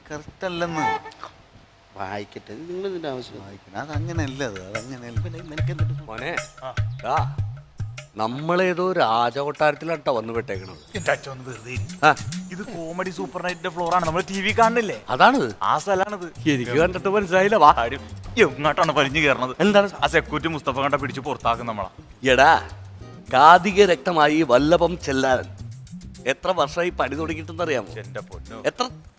Correct അല്ലെന്ന്. വായിക്കട്ടെ, നിങ്ങൾ ഇതിന്റെ ആവശ്യം വായിക്കണം. അതങ്ങനെയല്ല, അതങ്ങനെയല്ല. മോനെ നമ്മളേതോ രാജകൊട്ടാരത്തിലാട്ടോ വന്ന് പെട്ടേക്കണത്. എന്റെ അച്ഛൻ ഒന്ന് വെറുതെ ഇത് കോമഡി സൂപ്പർ നൈറ്റിന്റെ ഫ്ലോറാണ്. നമ്മൾ TV കാണുന്നില്ലേ, അതാണ് ആ സ്ഥലമാണിത്. എനിക്ക് കണ്ടിട്ട് മനസ്സിലായില്ല. വാ, എങ്ങോട്ടാണ് വലിഞ്ഞു കയറണത്? എന്താണ് ആ സെക്യൂരിറ്റി മുസ്തഫ കണ്ട പിടിച്ച് പുറത്താക്കും നമ്മളാ. എടാ, കാതിക രക്തമായി വല്ലഭം ചെല്ലാൻ എത്ര വർഷമായി പണി തുടങ്ങിയിട്ടെന്നറിയാമോ? എന്റെ പൊന്നു,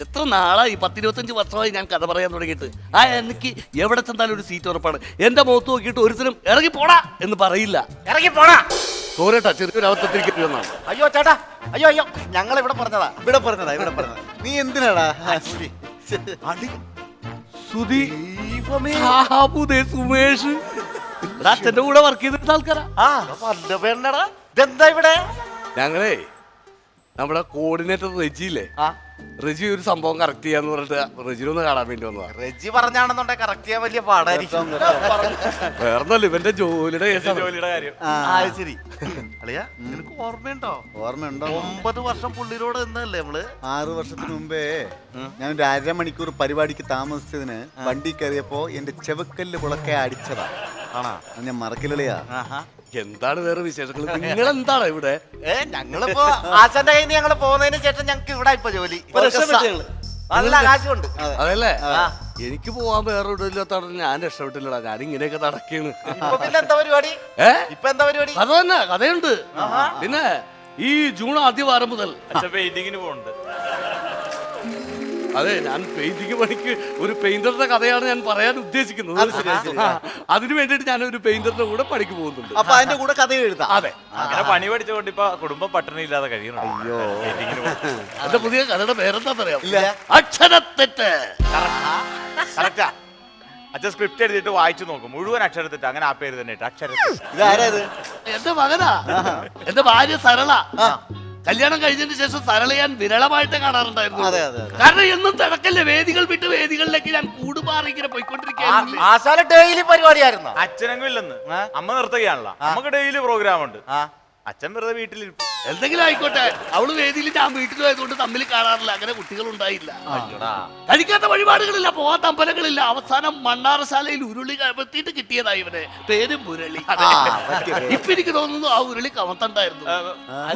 എത്ര നാളായി? 10-25 വർഷമായി ഞാൻ കഥ പറയാൻ തുടങ്ങിയിട്ട്. എനിക്ക് എവിടെ ചെന്നാലും ഒരു സീറ്റ് ഉറപ്പാണ്. എന്റെ മുഖത്ത് നോക്കിയിട്ട് ഒരുത്തരും ഇറങ്ങി പോടാ എന്ന് പറയില്ല. ഇറങ്ങി പോടാ. തോരട്ടാ, ചെറിയൊരു അവസ്ഥത്തിരിക്കുന്നു. അയ്യോ ചേട്ടാ, അയ്യോ അയ്യോ, ഞങ്ങൾ ഇവിടെ പറഞ്ഞതാ. ഇവിടെ പറഞ്ഞതാ. നീ എന്തിനാടാ സുമേഷ് അച്ഛന്റെ കൂടെ വർക്ക് ചെയ്തിരുന്ന ആൾക്കാരാ. പെണ്ണടാ, ഇതെന്താ ഇവിടെ? ഞങ്ങളേ നമ്മുടെ കോർഡിനേറ്റർ റെജിയില്ലേ, റെജി ഒരു സംഭവം കറക്റ്റ് ചെയ്യാന്ന് പറഞ്ഞിട്ട് റെജിനൊന്ന് കാണാൻ വേണ്ടി വന്നതാ. റെജി പറഞ്ഞാണെന്നുണ്ടെ കറക്റ്റ് ചെയ്യാൻ വലിയ പാടായിരിക്കും. വേറൊന്നല്ല, ഇവന്റെ ജോലിയുടെ കാര്യം. ശരി അളിയാ, നിനക്ക് ഓർമ്മയുണ്ടോ? ഓർമ്മയുണ്ടോ? 9 വർഷം പുള്ളിയോട് എന്നല്ലേ നമ്മള്? 6 വർഷത്തിന് മുമ്പേ ഞാനൊരു 1/2 മണിക്കൂർ പരിപാടിക്ക് താമസിച്ചതിന് വണ്ടി കയറിയപ്പോ എന്റെ ചെവക്കല്ല് പുളക്കെ അടിച്ചതാ. ഞാൻ മറക്കില്ലളിയാ. എന്താണ് വേറെ വിശേഷങ്ങൾ? നിങ്ങൾ എന്താണ് ഇവിടെ? ഞങ്ങളിപ്പോ ആശാന്റെ കയ്യിൽ നിന്ന് ഞങ്ങള് പോകുന്നതിന് ശേഷം ഞങ്ങക്ക് ഇവിടെ ഇപ്പൊ ജോലി നല്ല ആകാശമുണ്ട്. അതല്ലേ, എനിക്ക് പോവാൻ വേറെ ഇല്ലാത്ത ഞാൻ രക്ഷപ്പെട്ടില്ലടാ. ഞാൻ ഇങ്ങനെയൊക്കെ നടക്കാണ്. പിന്നെ എന്താ പരിപാടി? ഇപ്പൊ എന്താ പരിപാടി? കഥ തന്നെ, കഥയുണ്ട്. പിന്നെ ഈ ജൂൺ ആദ്യവാരം മുതൽ പെയിന്റിങ്ങിന് പോകുന്നുണ്ട്. അതെ, ഞാൻ പെയിന്റിങ് പണിക്ക് ഒരു പെയിന്ററിന്റെ കഥയാണ് ഞാൻ പറയാൻ ഉദ്ദേശിക്കുന്നത്. അതിനു വേണ്ടിയിട്ട് ഞാൻ ഒരു പെയിന്ററിന്റെ കൂടെ പണിക്ക് പോകുന്നുണ്ട്. അപ്പൊ അതിന്റെ കൂടെ കഥ എഴുതാം. അതെ, അങ്ങനെ പണി പഠിച്ചുകൊണ്ട് ഇപ്പൊ കുടുംബം പട്ടിണി ഇല്ലാതെ കഴിയണം. അയ്യോ, എന്റെ പുതിയ കഥയുടെ പേരെന്താ പറയാം? അക്ഷരത്തെറ്റ്. കറക്റ്റാ. അച്ഛൻ സ്ക്രിപ്റ്റ് എഴുതിയിട്ട് വായിച്ചു നോക്കും, മുഴുവൻ അക്ഷരത്തെറ്റ്. അങ്ങനെ ആ പേര് തന്നെ ഇട്ട് അക്ഷരത്തെറ്റ്. ഇതാരാത്? എന്റെ മകനാ. എന്റെ ഭാര്യ സരള. കല്യാണം കഴിഞ്ഞതിന് ശേഷം സരള ഞാൻ വിരളമായിട്ട് കാണാറുണ്ടായിരുന്നു. കാരണം എന്നും തിടക്കല്ലേ, വേദികൾ വിട്ട് വേദികളിലേക്ക് ഞാൻ കൂടുമാറി ഇങ്ങനെ പോയിക്കൊണ്ടിരിക്കുകയാണ്. ആശാല ഡെയിലി പരിപാടിയായിരുന്നു. അച്ഛനെങ്കിലും ഇല്ലെന്ന്, അമ്മ നിർത്തുകയാണല്ലോ. നമുക്ക് ഡെയിലി പ്രോഗ്രാം ഉണ്ട്. അച്ഛൻ വെറുതെ വീട്ടിലിരിക്കും. എന്തെങ്കിലും ആയിക്കോട്ടെ, അവള് വേദിയിൽ ഞാൻ വീട്ടിലായതുകൊണ്ട് തമ്മിൽ കാണാറില്ല. അങ്ങനെ കുട്ടികൾ ഉണ്ടായില്ല. കഴിക്കാത്ത വഴിപാടുകളില്ല, പോവാത്ത അമ്പലങ്ങളില്ല. അവസാനം മണ്ണാറശാലയിൽ ഉരുളി കമത്തിയിട്ട് കിട്ടിയതായി ഇവനെ. പേര് മുരളി. ഇപ്പൊ എനിക്ക് തോന്നുന്നു ആ ഉരുളി കമത്തണ്ടായിരുന്നു.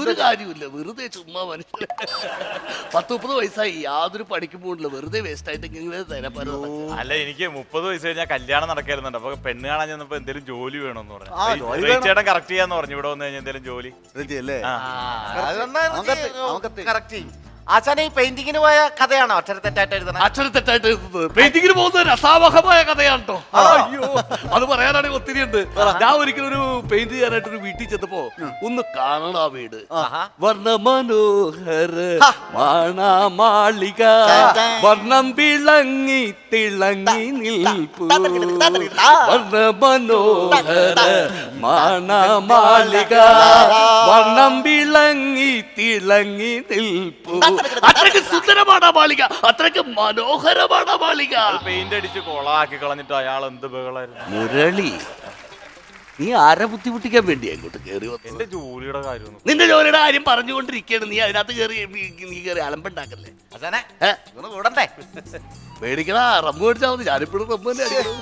ഒരു കാര്യമില്ല, വെറുതെ ചുമ്മാ മനുഷ്യൻ. 10-30 വയസ്സായി, യാതൊരു പണിക്കും പോകില്ല, വെറുതെ വേസ്റ്റ് ആയിട്ട് ഇങ്ങനെ തരപ്പോ. അല്ല, എനിക്ക് 30 വയസ്സ് കഴിഞ്ഞാൽ കല്യാണം നടക്കായിരുന്നുണ്ട്. അപ്പൊ പെണ്ണ് കാണാൻ ചെന്നപ്പോ എന്തെങ്കിലും ജോലി വേണമെന്ന് പറഞ്ഞു. ചേട്ടൻ കറക്റ്റ് ചെയ്യാന്ന് പറഞ്ഞു. ഇവിടെ വന്നു കഴിഞ്ഞാൽ എന്തെങ്കിലും ജോലി. ആശാനെ ഈ പെയിന്റിങ്ങിന് പോയ കഥയാണോ അക്ഷരത്തെറ്റായിട്ട് എഴുതുന്നത്? അക്ഷരത്തെറ്റായിട്ട് എഴുതുന്നത്. പെയിന്റിങ്ങിന് പോകുന്നത് രസാവഹമായ കഥയാണ് കേട്ടോ. അയ്യോ, അത് പറയാനാണെങ്കിൽ ഒത്തിരി ഉണ്ട്. ഞാൻ ഒരിക്കലും ഒരു പെയിന്റ് ചെയ്യാനായിട്ട് ഒരു വീട്ടിൽ ചെന്നപ്പോ ഒന്ന് കാണണം ആ വീട്. വർണ്ണ മനോഹര മാളിക, വർണ്ണം വിളങ്ങി തിളങ്ങി നിൽപ്പൂ. വർണ്ണ മനോഹര മാളിക, വർണ്ണം വിളങ്ങി തിളങ്ങി നിൽപ്പൂ. അത്രയ്ക്ക് സുന്ദരമാണ് ആ മാളിക, അത്രയ്ക്ക് മനോഹരമാണ് ആ മാളിക. പെയിന്റ് അടിച്ച് കൊളാക്കി കളഞ്ഞിട്ട് അയാൾ എന്ത് ബഹളായിരുന്നു. മുരളി, നീ ആരെ ബുദ്ധിമുട്ടിക്കാൻ വേണ്ടിയാ ഇങ്ങോട്ട് കയറി വന്നത്? എന്റെ ജോലിയുടെ കാര്യം. നിന്റെ ജോലിയുടെ കാര്യം പറഞ്ഞുകൊണ്ടിരിക്കുകയാണ്. നീ അതിനകത്ത് കയറി അലമ്പുണ്ടാക്കല്ലേ. കൂടണ്ടേ? പേടിക്കണ, റമ്മ് മേടിച്ചാൽ മതി. ഞാനിപ്പോഴും റമ്മ് തന്നെ അടിക്കണം.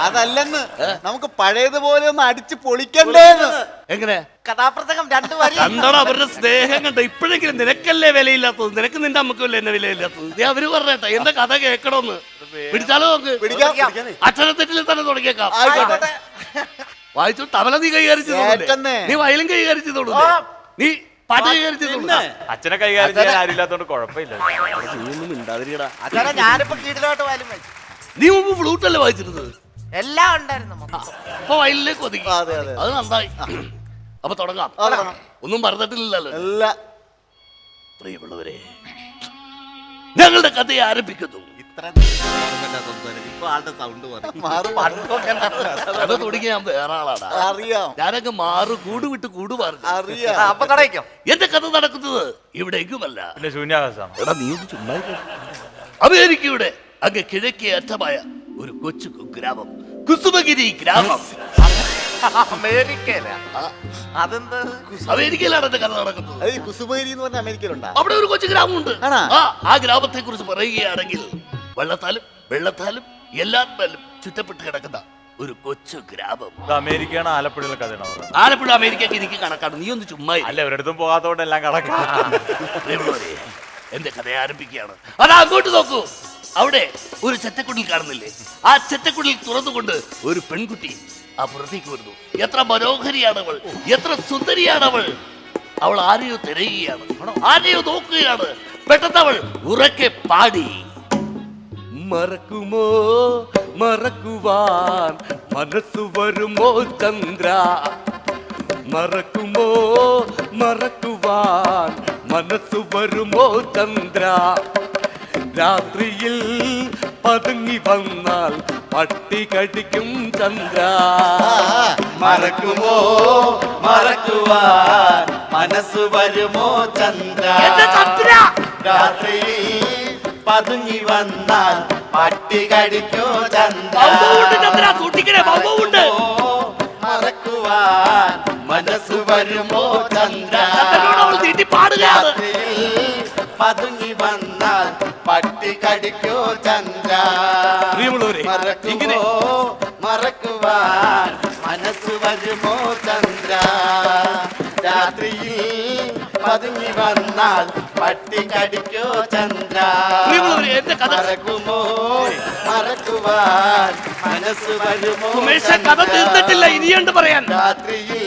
അതല്ലെന്ന്, നമുക്ക് പഴയതുപോലെ ഒന്ന് അടിച്ച് പൊളിക്കണ്ടേന്ന്. എങ്ങനെ? കഥാപ്രസംഗം 2 വരി കണ്ടോടാ അവരുടെ സ്നേഹം കണ്ട. ഇപ്പോഴെങ്കിലും നിനക്കല്ലേ വിലയില്ലാത്തത്, നിനക്ക് നിന്റെ അമ്മക്കല്ലേ എന്നെ വിലയില്ലാത്തത്. നീ അവര് പറഞ്ഞേട്ടെ, എന്റെ കഥ കേൾക്കണോന്ന്. പിടിച്ചാലോ നോക്ക്. അക്ഷരത്തെറ്റിൽ തന്നെ തുടങ്ങിയേക്കാം. വായിച്ചു തവല നീ കൈകാര്യം, നീ വയലും കൈകാര്യം ചെയ്തോളൂ, നീ പാട്ട് കൈകാര്യം ചെയ്തോളൂ. അച്ഛനെ കൈകാര്യം ചെയ്യാൻ ആരില്ലാത്തോണ്ട് കുഴപ്പമില്ല. നീയൊന്നും മിണ്ടാതിരിക്കടാ. ഞാനിപ്പോ കീഴിലോട്ട് വയലും വെച്ചു. നീ മുമ്പ് ഫ്ലൂട്ടല്ലേ വായിച്ചിരുന്നത്? എല്ലാം ഉണ്ടായിരുന്നു. അപ്പൊ വയലിലേക്ക് ഒതുക്കി, അത് നന്നായി. അപ്പൊ തുടങ്ങാം. ഒന്നും പറഞ്ഞിട്ടില്ലല്ലോ. പ്രിയമുള്ളവരെ, ഞങ്ങളുടെ കഥയെ ആരംഭിക്കുന്നു. അത് തുടങ്ങി ഞാൻ വേറെ ആളാണ്. അറിയാം, ഞാനൊക്കെ മാറു കൂട് വിട്ട് കൂട് മാറി. അറിയാം. എന്റെ കഥ നടക്കുന്നത് ഇവിടെ എങ്ങുമല്ല, പിന്നെ ശൂന്യാകാശമാണ്. എടാ നീ ഒന്ന് ചുമ്മാ. അമേരിക്കയുടെ അങ്ങ് കിഴക്കേ അറ്റമായ ഒരു കൊച്ചു ഗ്രാമം, കുസുമഗിരി ഗ്രാമം. അമേരിക്കയിലാണ് എന്റെ കഥ നടക്കുന്നത്. കുസുമഗിരി എന്ന് പറഞ്ഞ അമേരിക്കയിലുണ്ട്. അവിടെ ഒരു കൊച്ചു ഗ്രാമമുണ്ട്. ആ ഗ്രാമത്തെ കുറിച്ച് പറയുകയാണെങ്കിൽ വെള്ളത്താലും എല്ലാത്താലും ചുറ്റപ്പെട്ട് കിടക്കുന്ന ഒരു കൊച്ചു ഗ്രാമം. ഇത് അമേരിക്കയാണ് ആലപ്പുഴയിലെ കഥയാണ് പറയുന്നത്. ആലപ്പുഴ അമേരിക്കക്ക് എനിക്ക് കണക്കാണ്. നീ ഒന്ന് ചുമ്മാ ഇരി. അല്ല ഒരിടത്തും പോകാത്തതുകൊണ്ട് എല്ലാം കണക്കാണ്. പ്രിയമുള്ളവരെ, എന്റെ കഥ ആരംഭിക്കുകയാണ്. അതാ അങ്ങോട്ട് നോക്കൂ. അവിടെ ഒരു ചെറ്റക്കുടിൽ കാണുന്നില്ലേ? ആ ചെറ്റക്കുടിൽ തുറന്നുകൊണ്ട് ഒരു പെൺകുട്ടി ആ പുറത്തേക്ക് വരുന്നു. എത്ര മനോഹരിയാണ് അവൾ, എത്ര സുന്ദരിയാണ് അവൾ. അവൾ ആരെയോ തിരയുകയാണ്, ആരെയോ നോക്കുകയാണ്. പെട്ടെന്ന് അവൾ ഉറക്കെ പാടി, മറക്കുമോ മറക്കുവാൻ മനസ്സു വരുമോ ചന്ദ്ര, മറക്കുമോ മറക്കുവാൻ മനസ്സു വരുമോ ചന്ദ്ര, രാത്രിയിൽ പതുങ്ങി വന്നാൽ പട്ടി കടിക്കും ചന്ദ്ര, മറക്കുമോ മറക്കുവാൻ മനസ്സ് വരുമോ ചന്ദ്ര, രാത്രിയിൽ പതുങ്ങി വന്നാൽ പട്ടി കടിക്കോ ചന്ദ്ര, മറക്കുവാൻ മനസ്സ് വരുമോ ചന്ദ്ര, രാത്രിയിൽ പതുങ്ങി വന്നാൽ പട്ടി കടിക്കോ ചന്ദ്ര, മറക്കുമോ മറക്കുവാൻ മനസ്സ് വരുമോ ചന്ദ്ര, രാത്രിയിൽ പതുങ്ങി വന്നാൽ പട്ടി കടിക്കോ ചന്ദ്ര, മറക്കുമോ മറക്കുവാൻ മനസ്സ് വരുമോ തീർന്നിട്ടില്ല, ഇനിയുണ്ട് പറയാൻ. രാത്രിയിൽ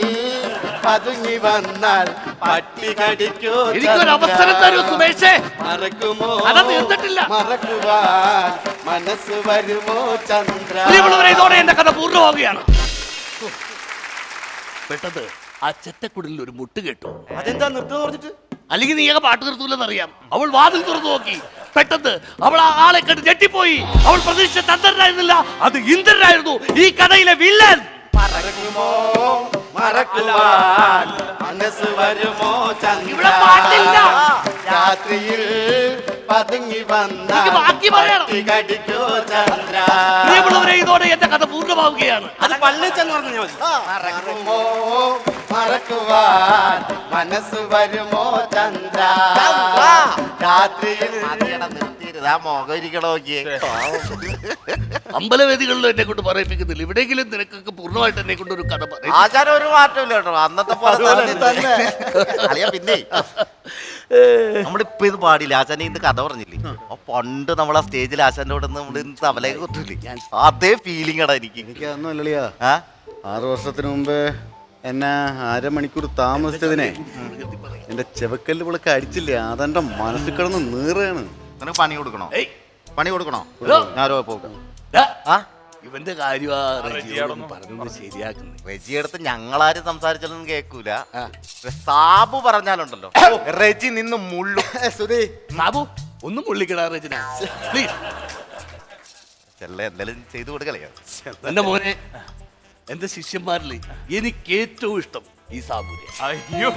പതുങ്ങി വന്നാൽ പട്ടി കടിക്കോ എനിക്കൊരു അവസരം തരൂ സുമേഷേ. മറക്കുമോ തീർന്നിട്ടില്ല. മറക്കുവാൻ മനസ്സ് വരുമോ ചന്ദ്ര. ഇതോടെ എന്റെ കഥ പൂർണ്ണമാവുകയാണ്. പെട്ടത് ആ ചെറ്റക്കുടലിൽ ഒരു മുട്ട് കേട്ടു. അതെന്താ നിർത്തുക പറഞ്ഞിട്ട്? അല്ലെങ്കിൽ നീയൊക്കെ പാട്ട് നിർത്തൂലെന്നറിയാം. അവൾ വാതിൽ തുറന്നു നോക്കി. പെട്ടെന്ന് അവൾ ആ ആളെ കണ്ട് ഞെട്ടിപ്പോയി. അവൾ പ്രതീക്ഷിച്ച ചന്ദ്രനായിരുന്നില്ല, അത് ഇന്ദ്രനായിരുന്നു, ഈ കഥയിലെ വില്ലൻ. മറക്കുമോ മറക്കുവാൻ മനസ്സ് വരുമോ ചന്ദ്ര, ഇവിടെ പാട്ടില്ല. രാത്രിയിൽ പതുങ്ങി വന്നാൽ എനിക്ക് ബാക്കി പറയണം. പട്ടി കടിക്കോ ചന്ദ്ര. പ്രിയമുള്ളവരെ, ഇതോടെ എന്റെ കഥ പൂർണ്ണമാവുകയാണ്. അത് പള്ളിയിൽ ചെന്ന് പറഞ്ഞാൽ മതി. മറക്കുമോ മറക്കുവാൻ മനസ്സ് വരുമോ ചന്ദ്ര, രാത്രിയിൽ അമ്പലവേദികളിലും എന്നെ കൊണ്ട് പറയിപ്പിക്കുന്നില്ല. ഇവിടെയെങ്കിലും നിനക്കൊക്കെ പൂർണ്ണമായിട്ട് എന്നെ കൊണ്ട് ഒരു കഥ പറയും. ആചാരം ഒരു മാറ്റമില്ല കേട്ടോ, അന്നത്തെ പോലെ തന്നെ. പിന്നെ നമ്മളിപ്പോ ഇത് പാടില്ല, ആശാനെ ഇന്ന് കഥ പറഞ്ഞില്ലേ? പണ്ട് നമ്മളാ സ്റ്റേജിൽ ആശാന്റെ കൂടെ നമ്മള് തവലേക്ക് കൊത്തില്ലേ, അതേ ഫീലിംഗ് ആണ് എനിക്ക്. എനിക്കതൊന്നും അല്ലളിയാ. 6 വർഷത്തിന് മുമ്പ് എന്നെ അരമണിക്കൂർ താമസിച്ചതിനെ എന്റെ ചെവക്കല്ല് വിളക്ക് അടിച്ചില്ലേ, അതെന്റെ മനസ്സിൽ കിടന്ന് നീറുകയാണ്. നിനക്ക് പണി കൊടുക്കണോ? പണി കൊടുക്കണോ? ഞാനോ പോകും. ഇവന്റെ കാര്യം പറഞ്ഞു ശരിയാക്കുന്നു. റെജി എടുത്ത് ഞങ്ങളാരും സംസാരിച്ചാലൊന്നും കേൾക്കൂല. സാബു പറഞ്ഞാലുണ്ടല്ലോ റെജി നിന്ന് മുള്ളു. സാബു ഒന്നും മുള്ളിക്കടാ റെജിന, പ്ലീസ്. എന്തെങ്കിലും ചെയ്തു കൊടുക്കളയോ എന്റെ മോനെ. എന്റെ ശിഷ്യന്മാരിൽ എനിക്ക് ഏറ്റവും ഇഷ്ടം ഈ സാബുനെ. അയ്യോ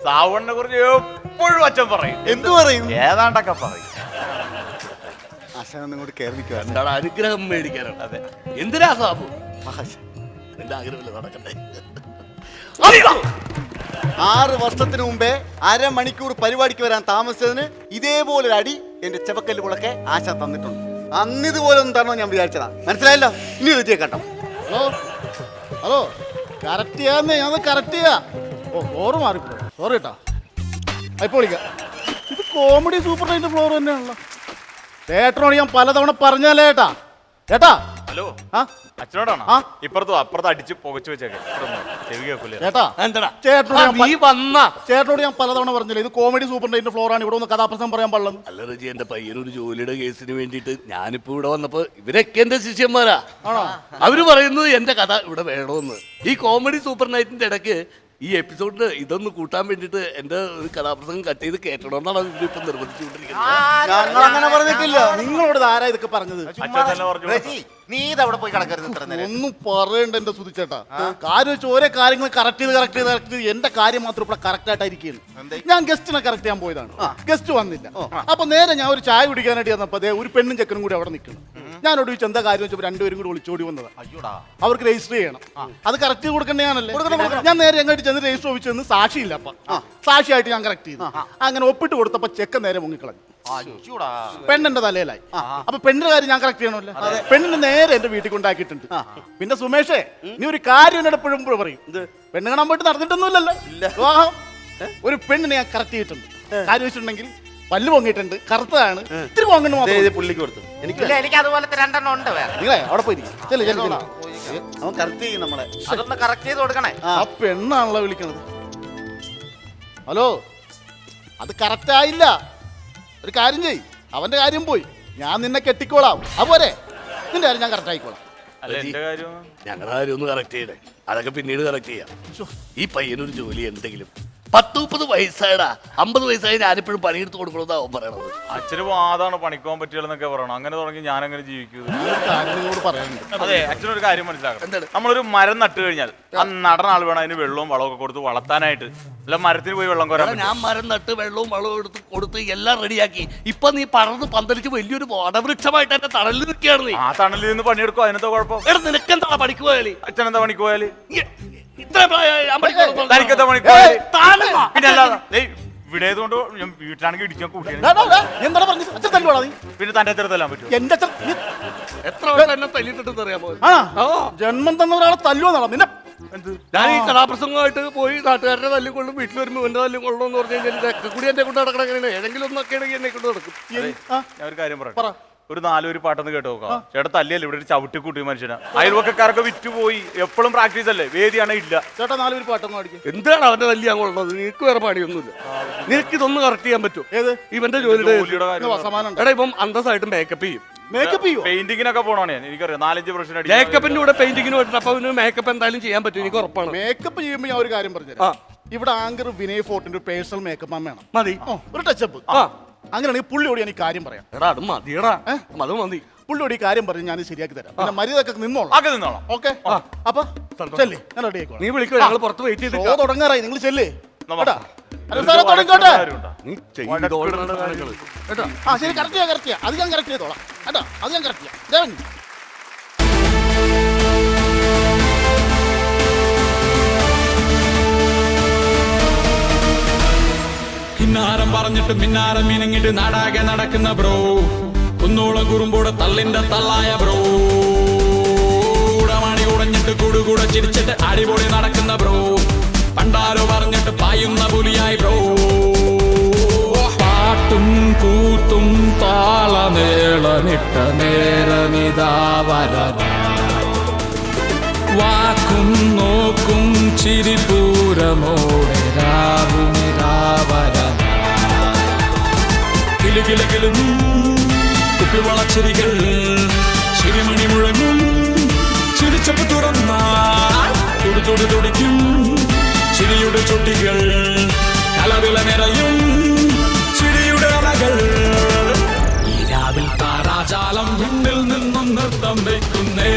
സാവണിനെ കുറിച്ച് എപ്പോഴും അച്ഛൻ പറയും. എന്തു പറയും? ഏതാണ്ടൊക്കെ പറയും. ആശാനൊന്നും കൂടി കയറി നിൽക്കുക. എന്താണ് അനുഗ്രഹം മേടിക്കാനാണ്. അതെ, എന്തിനാ സാബു? എന്റെ ആഗ്രഹമില്ല നടക്കട്ടെ. 6 വർഷത്തിന് മുമ്പേ അരമണിക്കൂർ പരിപാടിക്ക് വരാൻ താമസിച്ചതിന് ഇതേപോലൊരു അടി എന്റെ ചെവക്കല്ല് വിളക്കെ ആശാൻ തന്നിട്ടുണ്ട്. അന്നിതുപോലെ ഒന്നും തരണോ ഞാൻ വിചാരിച്ചതാ. മനസ്സിലായല്ലോ? ഇനി എഴുതിയേ കേട്ടോ. ഹലോ ഹലോ, കറക്റ്റ് ചെയ്യാന്നേ, ഞാൻ കറക്റ്റ് ചെയ്യാ. ഓ, ഫ്ലോറ് മാറിപ്പോ. സോറി കേട്ടാ, ഇപ്പൊ വിളിക്കാം. ഇത് കോമഡി സൂപ്പർ നൈറ്റ് ഫ്ലോർ തന്നെയാണല്ലോ. ചേട്ടനോട് ഞാൻ പലതവണ പറഞ്ഞല്ലേ ചേട്ടാ. ചേട്ടാ ഹലോ, ആ അച്ഛനോടാണോ? ആ. അപ്പുറത്ത് അടിച്ച് പുകച്ചു വെച്ചേക്കെ. ചെവി കേൾക്കൂലേ? ചേട്ടാ, എന്താ ചേട്ടനോട് ഞാൻ പലതവണ പറഞ്ഞില്ലേ, ഇത് കോമഡി സൂപ്പർ നൈറ്റ് ഫ്ലോർ ആണ്, ഇവിടെ ഒന്ന് കഥാപ്രസംഗം പറയാൻ പാടില്ലെന്ന്. അല്ല റജി, എന്റെ പയ്യനൊരു ജോലിയുടെ കേസിന് വേണ്ടിയിട്ട് ഞാനിപ്പോ ഇവിടെ വന്നപ്പോ ഇവരൊക്കെ എന്റെ ശിഷ്യന്മാരാ. ആണോ? അവര് പറയുന്നത് എന്റെ കഥ ഇവിടെ വേണമെന്ന്. ഈ കോമഡി സൂപ്പർ നൈറ്റിന്റെ ഇടയ്ക്ക് ഈ എപ്പിസോഡിന് ഇതൊന്ന് കൂട്ടാൻ വേണ്ടിട്ട് എന്റെ ഒരു കഥാപ്രസംഗം കട്ട് ചെയ്ത് കേട്ടണമെന്നാണ് ഇവരിപ്പോ നിർബന്ധിച്ചുകൊണ്ടിരിക്കുന്നത്. ഞങ്ങൾ അങ്ങനെ പറഞ്ഞിട്ടില്ല. നിങ്ങളോട് ആരാ ഇതൊക്കെ പറഞ്ഞത്? അച്ഛൻ തന്നെ പറഞ്ഞു. റെജി, നീ ഇതവിടെ പോയി കിടക്കരുത് ഇത്ര നേരം. ഒന്നും പറയണ്ട എന്റെ സുധിച്ചേട്ടാ. കാര്യം വെച്ച് ഓരോ കാര്യങ്ങൾ കറക്റ്റ് ചെയ്ത് എന്റെ കാര്യം മാത്രം ഇവിടെ കറക്റ്റ് ആയിട്ടായിരിക്കും. ഞാൻ ഗസ്റ്റിനെ കറക്റ്റ് ചെയ്യാൻ പോയതാണ്. ഗസ്റ്റ് വന്നില്ല. അപ്പൊ നേരെ ഞാൻ ഒരു ചായ കുടിക്കാനായിട്ട് ചെന്നപ്പോ ഒരു പെണ്ണും ചെക്കനും കൂടി അവിടെ നിൽക്കണം. ഞാനോട് ചോദിച്ചു എന്താ കാര്യം വെച്ചപ്പോൾ രണ്ടുപേരും കൂടി ഒളിച്ചോടി വന്നതാണ്. അവർക്ക് രജിസ്റ്റർ ചെയ്യണം. അത് കറക്റ്റ് കൊടുക്കണ്ടേയാണല്ലേ. ഞാൻ നേരെ എങ്ങോട്ട് ചെന്ന് രജിസ്റ്റർ ഓഫീസിൽ നിന്ന് സാക്ഷിയില്ല. അപ്പൊ സാക്ഷിയായിട്ട് ഞാൻ കറക്റ്റ് ചെയ്തു. അങ്ങനെ ഒപ്പിട്ട് കൊടുത്തപ്പോ ചെക്കൻ നേരെ മുങ്ങിക്കളഞ്ഞു. അയ്യോടാ. പെണ്ണിന്റെ തലയിലായി. അപ്പൊ പെണ്ണിന്റെ കാര്യം ഞാൻ കറക്റ്റ് ചെയ്യണമല്ലോ. പെണ്ണിന് നേരെ എന്റെ വീട്ടിൽ കൊണ്ടാക്കിയിട്ടുണ്ട്. പിന്നെ സുമേഷേ, നീ ഒരു കാര്യം എന്നോട് എപ്പോഴും പറയും, പെണ്ണ് കാണാൻ പോയിട്ട് നടന്നിട്ടൊന്നുമില്ലല്ലോ വിവാഹം. ഒരു പെണ്ണിനെ ഞാൻ കറക്റ്റ് ചെയ്തിട്ടുണ്ട്. കാര്യം വെച്ചിട്ടുണ്ടെങ്കിൽ പല്ല് പൊങ്ങിയിട്ടുണ്ട്, കറുത്തതാണ്, ഇത്തിരി പൊങ്ങണ്ട് മാത്രം പുള്ളിക്ക് കൊടുത്തു. ഇല്ല, എനിക്ക് അതുപോലത്തെ 2 ഉണ്ട് വേറെ. നിങ്ങളെ അവിടെ പോയി ചെല്ലു ചെല്ലു. അവൻ കറക്റ്റ് ചെയ്യും നമ്മളെ. അതൊന്ന് കറക്റ്റ് ചെയ്ത് കൊടുക്കണേ. ആ പെണ്ണാണല്ലോ വിളിക്കണത്. ഹലോ, അത് കറക്റ്റ് ആയില്ല. ഒരു കാര്യം ചെയ്, അവന്റെ കാര്യം പോയി, ഞാൻ നിന്നെ കെട്ടിക്കോളാം. അതുപോലെ നിന്റെ കാര്യം ഞാൻ കറക്റ്റ് ആയിക്കോളാം. അല്ല എന്റെ കാര്യം ഞങ്ങളുടെ കാര്യം ഒന്ന് കറക്റ്റ് ചെയ്യണേ, അതൊക്കെ പിന്നീട് കറക്റ്റ് ചെയ്യാം. ഈ പയ്യനൊരു ജോലി എന്തെങ്കിലും. 10-30 വയസ്സായടാ, 50 വയസ്സായി ഞാനിപ്പോഴും പണിയെടുത്ത് കൊടുക്കണമെന്നാ അവൻ പറയണത്. അച്ഛന് വാതാണ് പണിക്കോൻ പറ്റില്ലെന്നൊക്കെ പറയണം. അങ്ങനെ തുടങ്ങി ഞാൻ അങ്ങനെ ജീവിക്കൂ. ഒരു കാര്യം നിങ്ങളോട് പറയാനുണ്ട്. അതെ, അച്ഛനൊരു കാര്യം മനസ്സിലാക്കണം. നമ്മളൊരു മരം നട്ട് കഴിഞ്ഞാൽ ആ നടന്ന ആൾ വേണം അതിന് വെള്ളവും വളവും ഒക്കെ കൊടുത്ത് വളർത്താനായിട്ട്. അല്ല മരത്തിന് പോയി വെള്ളം കോരാൻ പറ്റും. ഞാൻ മരം നട്ട് വെള്ളവും വളവും എടുത്ത് കൊടുത്ത് എല്ലാം റെഡിയാക്കി. ഇപ്പൊ നീ പറന്ന് പന്തലിച്ച് വലിയൊരു വടവൃക്ഷമായിട്ട് എന്റെ തണലിൽ നിൽക്കുകയാണ് നീ. ആ തണലിൽ നിന്ന് പണിയെടുക്കും, അതിനെന്താ കുഴപ്പം? എടാ നിനക്കെന്താ പണിക്ക് പോയാലേ? അച്ഛനെന്താ പണിക്ക് പോയാല്? ഇത്ര പ്രായമായി ഞാൻ പണിക്ക് പോകുന്നത്. തനിക്കെന്താ പണിക്ക് പോയാല്? താനെന്താ? പിന്നെ അല്ലാതെ വിടേതുകൊണ്ട് ഞാൻ വീട്ടിലാണെങ്കിൽ ഇടിക്കാൻ കൂട്ടിയാണ്. എന്താണ് പറഞ്ഞത്? അച്ഛൻ തല്ലുവാടാ നീ? പിന്നെ തന്റെ അത്ര തല്ലാൻ പറ്റും? എന്റെ അച്ഛൻ എത്ര വട്ടം എന്നെ തല്ലിട്ടിട്ടെന്ന് അറിയാമോ? ജന്മം തന്ന ഒരാളെ തല്ലുവെന്നാണോ നിന്നെ? ഞാൻ ഈ കഥാപ്രസംഗമായിട്ട് പോയി നാട്ടുകാരുടെ തല്ലും കൊള്ളും, വീട്ടിൽ വരുമ്പോൾ എന്റെ തല്ലും കൊള്ളും എന്ന് പറഞ്ഞു കഴിഞ്ഞാൽ ഇതൊക്കെ കൂടി എന്നെ കൊണ്ട് നടക്കണേ. ഏതെങ്കിലും ഒന്നൊക്കെ ആണെങ്കിൽ എന്നെ കൊണ്ട് നടക്കും. ഞാൻ ഒരു കാര്യം പറയാം. ഒരു 4 പാട്ടൊന്ന് കേട്ട് നോക്കാം. ചേട്ടാ തല്ലിയല്ലേ, ഇവിടെ ഒരു ചവിട്ടി കൂട്ടി മനുഷ്യനാ. അയൽവക്കാരൊക്കെ വിറ്റുപോയി. എപ്പോഴും പ്രാക്ടീസ് അല്ലേ, വേദിയാണ് ഇല്ല. ചേട്ടാ 4 പേര് പാട്ടൊന്നും അടിക്കും. എന്താണ് അവന്റെ തല്ലിയാൻ കൊള്ളുന്നത്? നിനക്ക് വേറെ പണിയൊന്നുമില്ല. നിനക്ക് ഇതൊന്നും കറക്റ്റ് ചെയ്യാൻ പറ്റും. ഏത്? ഇവന്റെ ജോലിയുടെ സമാനം എടാ ഇപ്പം അന്തസ്സായിട്ട് മേക്കപ്പ് ചെയ്യും. മേക്കപ്പ് ചെയ്യോ? പെയിന്റിങ്ങിനൊക്കെ പോണോണേ എനിക്കറിയാം. 4-5 പ്രശ്നം മേക്കപ്പിന്റെ കൂടെ പെയിന്റിങ്ങിന് പോയിട്ട് അപ്പൊ മേക്കപ്പ് എന്തായാലും ചെയ്യാൻ പറ്റും, എനിക്ക് ഉറപ്പാണ്. മേക്കപ്പ് ചെയ്യുമ്പോൾ ഞാൻ ഒരു കാര്യം പറഞ്ഞുതരാം. ഇവിടെ ആങ്കർ വിനയ് ഫോർട്ടിന്റെ പേഴ്സണൽ മേക്കപ്പ് മാൻ വേണം. മതി. ഒരു ടച്ചപ്പ്. അങ്ങനെയാണെങ്കിൽ പുള്ളിയോട് ഞാൻ ഈ കാര്യം പറയാം. എടാ അത് മതിയടാ, അത് മതി. പുള്ളിയോട് ഈ കാര്യം പറഞ്ഞ് ഞാൻ ശരിയാക്കി തരാം. പിന്നെ മര്യാദക്ക് നിന്നോളാം. ആകെ നിന്നോളാം. ഓക്കെ, അപ്പൊ ചെല്ലേ, ഞാൻ റെഡി ആയിക്കോളാം. നീ വിളിക്കോ, ഞങ്ങൾ പുറത്ത് വെയിറ്റ് ചെയ്ത് ഷോ തുടങ്ങാറായി, നിങ്ങൾ ചെല്ലേ. നമുക്ക് തുടങ്ങിക്കോട്ടെ. നീ ചെയ്തോളണം കാര്യങ്ങള്. കേട്ടോ? ആ ശരി, കറക്റ്റ് ചെയ്യാം, കറക്റ്റ് ചെയ്യാം. അത് ഞാൻ കറക്റ്റ് ചെയ്തോളാം കേട്ടോ, അത് ഞാൻ കറക്റ്റ് ചെയ്യാം. ദേവൻ കിന്നാരം പറഞ്ഞിട്ട് മിന്നാരം മിനുങ്ങിട്ട് നാടാകെ നടക്കുന്ന ബ്രോ, കുന്നോളം കുറുമ്പോടെ തള്ളിന്റെ തള്ളായ ബ്രോ, ഉടമണി ഉടഞ്ഞിട്ട് കൂടുകൂടെ ചിരിച്ചിട്ട് അടിപൊളി നടക്കുന്ന ബ്രോ, പണ്ടാരോ പറഞ്ഞിട്ട് പായുന്ന പുലിയായി ബ്രോ, പാട്ടും കൂത്തും താളമേളമിട്ട നേരമിതാ വരവാ, വാക്കും നോക്കും ചിരിപൂരമോടെ രാവിനിരാവര കിലുകിലും കുപ്പിവളച്ചിരികൾ ചിരിമണി മുഴങ്ങും ചിരിച്ചപ്പ് തുറന്നാൽ തുടുതുടി തുടിക്കും ചിരിയുടെ ചുട്ടികൾ കലവില നിറയും ചിരിയുടെ അലകൾ ഈ രാവിൽ താരാജാലം മുന്നിൽ നിന്നും നൃത്തം വയ്ക്കുന്നേ.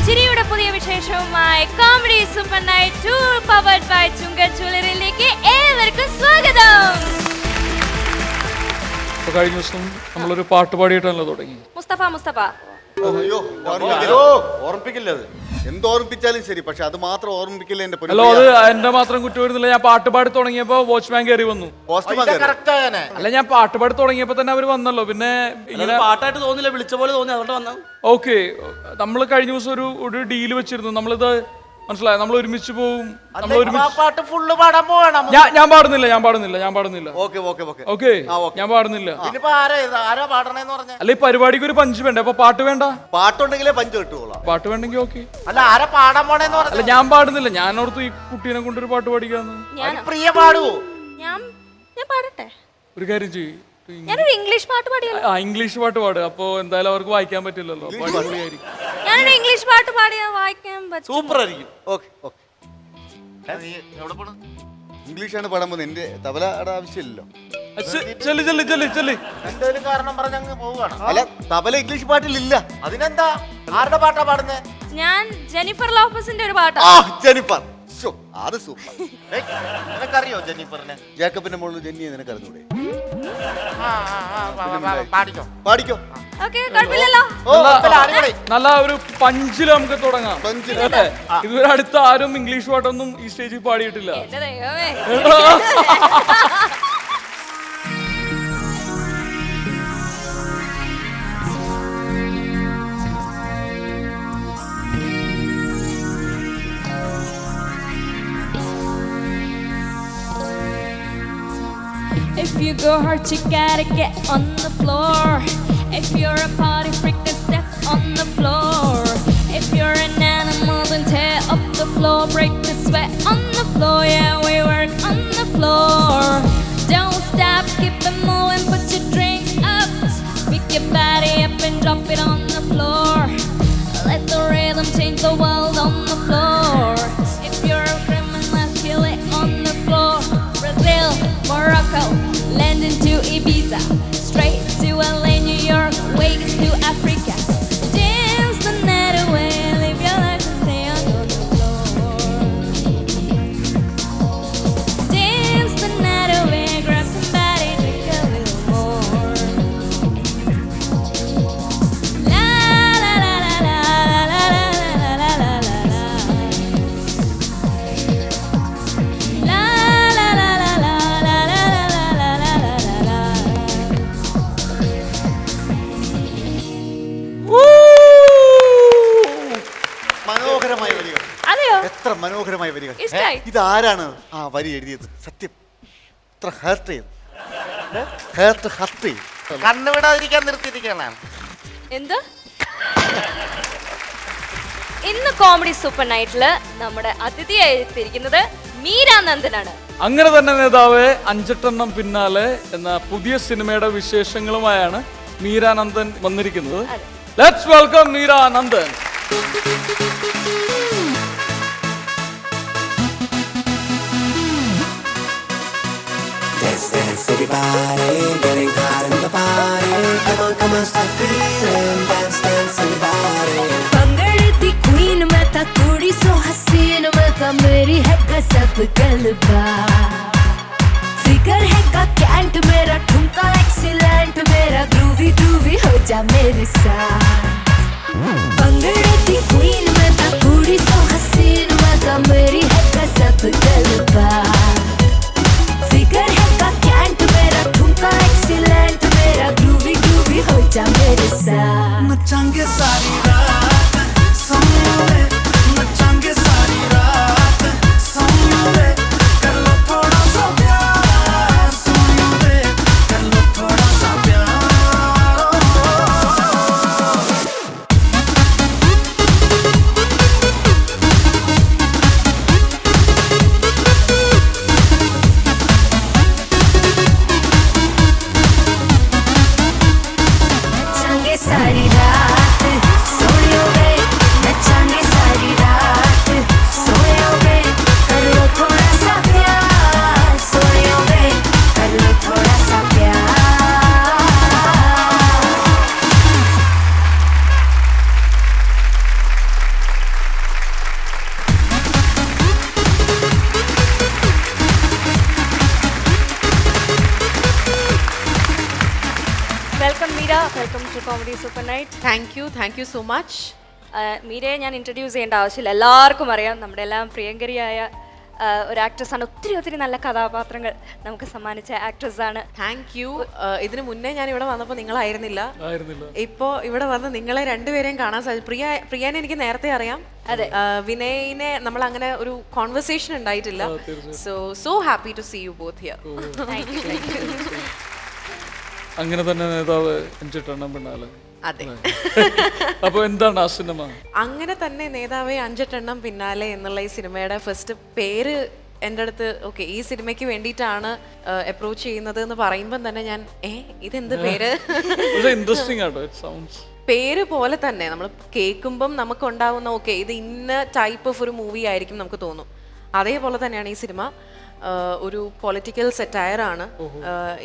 ചിരിയുടെ പുതിയ വിശേഷവുമായി comedy super night 2 powered by ചുങ്കർ ജ്വല്ലറിയിലേക്ക് ഏവർക്കും സ്വാഗതം. കഴിഞ്ഞ ദിവസം നമ്മളൊരു പാട്ട് പാടിയിട്ടാണല്ലോ തുടങ്ങി. മുസ്തഫ അയ്യോ, ഓർമ്മിപ്പിക്കില്ല. അത് എന്തോർമ്മിപ്പിച്ചാലും ശരി, പക്ഷെ അത് മാത്രം ഓർമ്മിപ്പിക്കില്ല. എന്റെ അല്ലോ, അത് എന്റെ മാത്രം കുറ്റം വരുന്നില്ല. ഞാൻ പാട്ട് പാടി തുടങ്ങിയപ്പോ വാച്ച്മാൻ കയറി വന്നു. കറക്റ്റ് ആയനെ. അല്ല, ഞാൻ പാട്ട് പാടി തുടങ്ങിയപ്പോ തന്നെ അവര് വന്നല്ലോ. പിന്നെ ഇങ്ങനെ പാട്ടായിട്ട് തോന്നില്ല, വിളിച്ച പോലെ തോന്നി, അതുകൊണ്ട് വന്നു. ഓക്കെ, നമ്മൾ കഴിഞ്ഞ ദിവസം ഒരു ഡീല് വെച്ചിരുന്നു. നമ്മളിത് മനസ്സിലായി, നമ്മൾ ഒരുമിച്ച് പോവും. നമ്മൾ ഒരുമിച്ച് പാട്ട് ഫുള്ള് പാടാൻ പോകണം. ഞാൻ പാടുന്നില്ല. ഓക്കെ ഓക്കെ, ഞാൻ പാടുന്നില്ല. ഇനിയിപ്പോ ആരാ പാടണേന്ന് പറഞ്ഞ? അല്ല, ഈ പരിപാടിക്ക് ഒരു പഞ്ച് വേണ്ടേ? അപ്പൊ പാട്ട് വേണ്ട? പാട്ടുണ്ടെങ്കിലേ പഞ്ച് കിട്ടുകൊള്ളാം. പാട്ട് വേണ്ടെങ്കിൽ ഓക്കെ. അല്ല, ആരാ പാടാൻ പോണേന്ന് പറഞ്ഞ? അല്ല, ഞാൻ പാടുന്നില്ല. ഞാൻ ഓർത്ത് ഈ കുട്ടീനെ കൊണ്ടൊരു പാട്ട് പാടിക്കാന്ന്. പ്രിയ പാടുവോ? ഞാൻ പാടട്ടെ. ഒരു കാര്യം ചെയ്യും, ഞാനൊരു ഇംഗ്ലീഷ് പാട്ട് പാടിയാലോ? ഇംഗ്ലീഷ് പാട്ട് പാടുക. അപ്പൊ എന്തായാലും അവർക്ക് വായിക്കാൻ പറ്റില്ലല്ലോ. അപ്പൊ അടിപൊളിയായിരിക്കും. ഞാനൊരു ഇംഗ്ലീഷ് പാട്ട് പാടിയാൽ വായിക്കാൻ പറ്റും. സൂപ്പർ ആയിരിക്കും. ഓക്കെ നീ എവിടെ പോണു? ഇംഗ്ലീഷാണ് പാടാൻ പോകുന്നത്. എന്റെ തബലയുടെ ആവശ്യമില്ലല്ലോ. ചെല്ലി ചെല്ലി ചെല്ലി ചെല്ലി. എന്തെങ്കിലും കാരണം പറഞ്ഞ് അങ്ങ് പോവുകയാണ്. അല്ല തബല ഇംഗ്ലീഷ് പാട്ടിലില്ല. അതിനെന്താ? ആരുടെ പാട്ടാ പാടുന്നേ? ഞാൻ ജെനിഫർ ലോപ്പസിന്റെ ഒരു പാട്ടാ. ആ ജെനിഫർ. ശ്ശോ, അത് സൂപ്പർ. ഏയ്, നിനക്കറിയോ ജെന്നിഫറിനെ? ജേക്കബിന്റെ മോളിൽ ജെന്നിയെ നിനക്ക് അറിഞ്ഞൂടെ? പാടിക്കോ. പാടിക്കോ. ഓക്കെ, കുഴപ്പമില്ലല്ലോ. ഓ അടിപൊളി. നല്ല ഒരു പഞ്ചില് നമുക്ക് തുടങ്ങാം. പഞ്ചില്. അല്ലേ? ഇതുവരെ അടുത്ത ആരും ഇംഗ്ലീഷ് പാട്ടൊന്നും ഈ സ്റ്റേജിൽ പാടിയിട്ടില്ല. എന്റെ ദൈവമേ. If you go hard, you gotta get on the floor. If you're a party freak, then step on the floor. If you're an animal, then tear up the floor. Break the sweat on the floor, yeah, we work on the floor. Don't stop, keep it moving, put your drinks up. Pick your body up and drop it on the floor. Let the rhythm change the world on the floor. If you're a criminal, kill it on the floor. Brazil, Morocco, London to Ibiza, straight to LA, New York, Vegas to Africa. Dance the night away, live your life and stay on the floor. Dance the night away, grab somebody, drink a little more. La la la la la la la la la la la la. La la la la la la la la la la la la. മനോഹരമായ വരികൾ. അതെയോ? എത്ര മനോഹരമായ വരികൾ. ഇഷ്ടായി? ഇതാരാണ് ആ വരി എഴുതിയത്? സത്യം ഇത്ര ഹേർട്ട് ചെയ്തു. ഹേർട്ട് ചെയ്തു. കണ്ണുവിടാതിരിക്കാൻ നിർത്തിയിരിക്കണം. എന്ത്? ഇന്ന് കോമഡി സൂപ്പർ നൈറ്റില് നമ്മുടെ അതിഥിയായി എത്തിയിരിക്കുന്നത് മീരാനന്ദനാണ്. അങ്ങനെ തന്നെ നേതാവ് അഞ്ചെട്ടെണ്ണം പിന്നാലെ എന്ന പുതിയ സിനിമയുടെ വിശേഷങ്ങളുമായാണ് മീരാനന്ദൻ വന്നിരിക്കുന്നത്. Let's welcome Meera Nandan. Let's dance everybody, getting hot in the party. Come on, start feeling, dance, dance everybody. पंगड़े the queen मैं था कुड़ी सो हसीन मैं था मेरी है गजब गलबा फिगर है का कैंट मेरा ठुमका एक्सीलेंट मेरा ग्रूवी ग्रूवी हो जा मेरे साथ पंगड़े दी क्वीन मैं था कुड़ी सो हसीन मैं था मेरी है गजब गलबा फिगर है का कैंट मेरा ठुमका एक्सीलेंट मेरा ग्रूवी ग्रूवी हो जा मेरे साथ मचांगे सारी रात, सोने, मचांगे सारी रात, सोने, कर लो थोड़ा सा प्यार, सोने, कर लो थोड़ा सा प्यार. नचांगे सारी रात सोने वे नचांगे सारी रात सोने वे कर लो थोड़ा सा प्यार सोने वे कर लो थोड़ा सा प्यार welcome Meera, welcome to comedy super night. Thank you so much. മീരയെ ഞാൻ ഇൻട്രൊഡ്യൂസ് ചെയ്യേണ്ട ആവശ്യമില്ല, എല്ലാവർക്കും അറിയാം. നമ്മുടെ എല്ലാം പ്രിയങ്കരിയായ ഒരു ആക്ട്രസ്സാണ്. ഒത്തിരി നല്ല കഥാപാത്രങ്ങൾ നമുക്ക് സമ്മാനിച്ച ആക്ട്രസ്സാണ്. Thank you. ഇതിനു മുന്നേ ഞാൻ ഇവിടെ വന്നപ്പോൾ നിങ്ങളായിരുന്നില്ല. ആയിരുന്നില്ല. ഇപ്പോൾ ഇവിടെ വന്ന് നിങ്ങളെ രണ്ടുപേരെയും കാണാൻ സാധിച്ചു. പ്രിയാനെ എനിക്ക് നേരത്തെ അറിയാം. അതെ. വിനയിനെ നമ്മൾ അങ്ങനെ ഒരു കോൺവെർസേഷൻ ഉണ്ടായിട്ടില്ല. So happy to see you both here. അങ്ങനെ തന്നെ നേതാവ് അഞ്ചെട്ടെണ്ണം പിന്നാലെ. അതെ. അപ്പൊ എന്താണ് ആ സിനിമ? അങ്ങനെ തന്നെ നേതാവേ അഞ്ചെട്ടെണ്ണം പിന്നാലെ എന്നുള്ള ഈ സിനിമയുടെ ഫസ്റ്റ് പേര് എൻ്റെ അടുത്ത് ഓക്കെ ഈ സിനിമയ്ക്ക് വേണ്ടിയിട്ടാണ് അപ്രോച്ച് ചെയ്യുന്നത് എന്ന് പറയുമ്പോൾ തന്നെ ഞാൻ ഇതെന്ത് പേര്? ഇൻട്രസ്റ്റിംഗ് ആട്ടോ. ഇറ്റ് സൗണ്ട്സ് പേര് പോലെ തന്നെ നമ്മൾ കേൾക്കുമ്പം നമുക്കുണ്ടാവുന്ന ഓക്കെ ഇത് ഇന്ന ടൈപ്പ് ഓഫ് ഒരു മൂവി ആയിരിക്കും നമുക്ക് തോന്നും. അതേപോലെ തന്നെയാണ് ഈ സിനിമ. ഒരു പൊളിറ്റിക്കൽ സെറ്റയറാണ്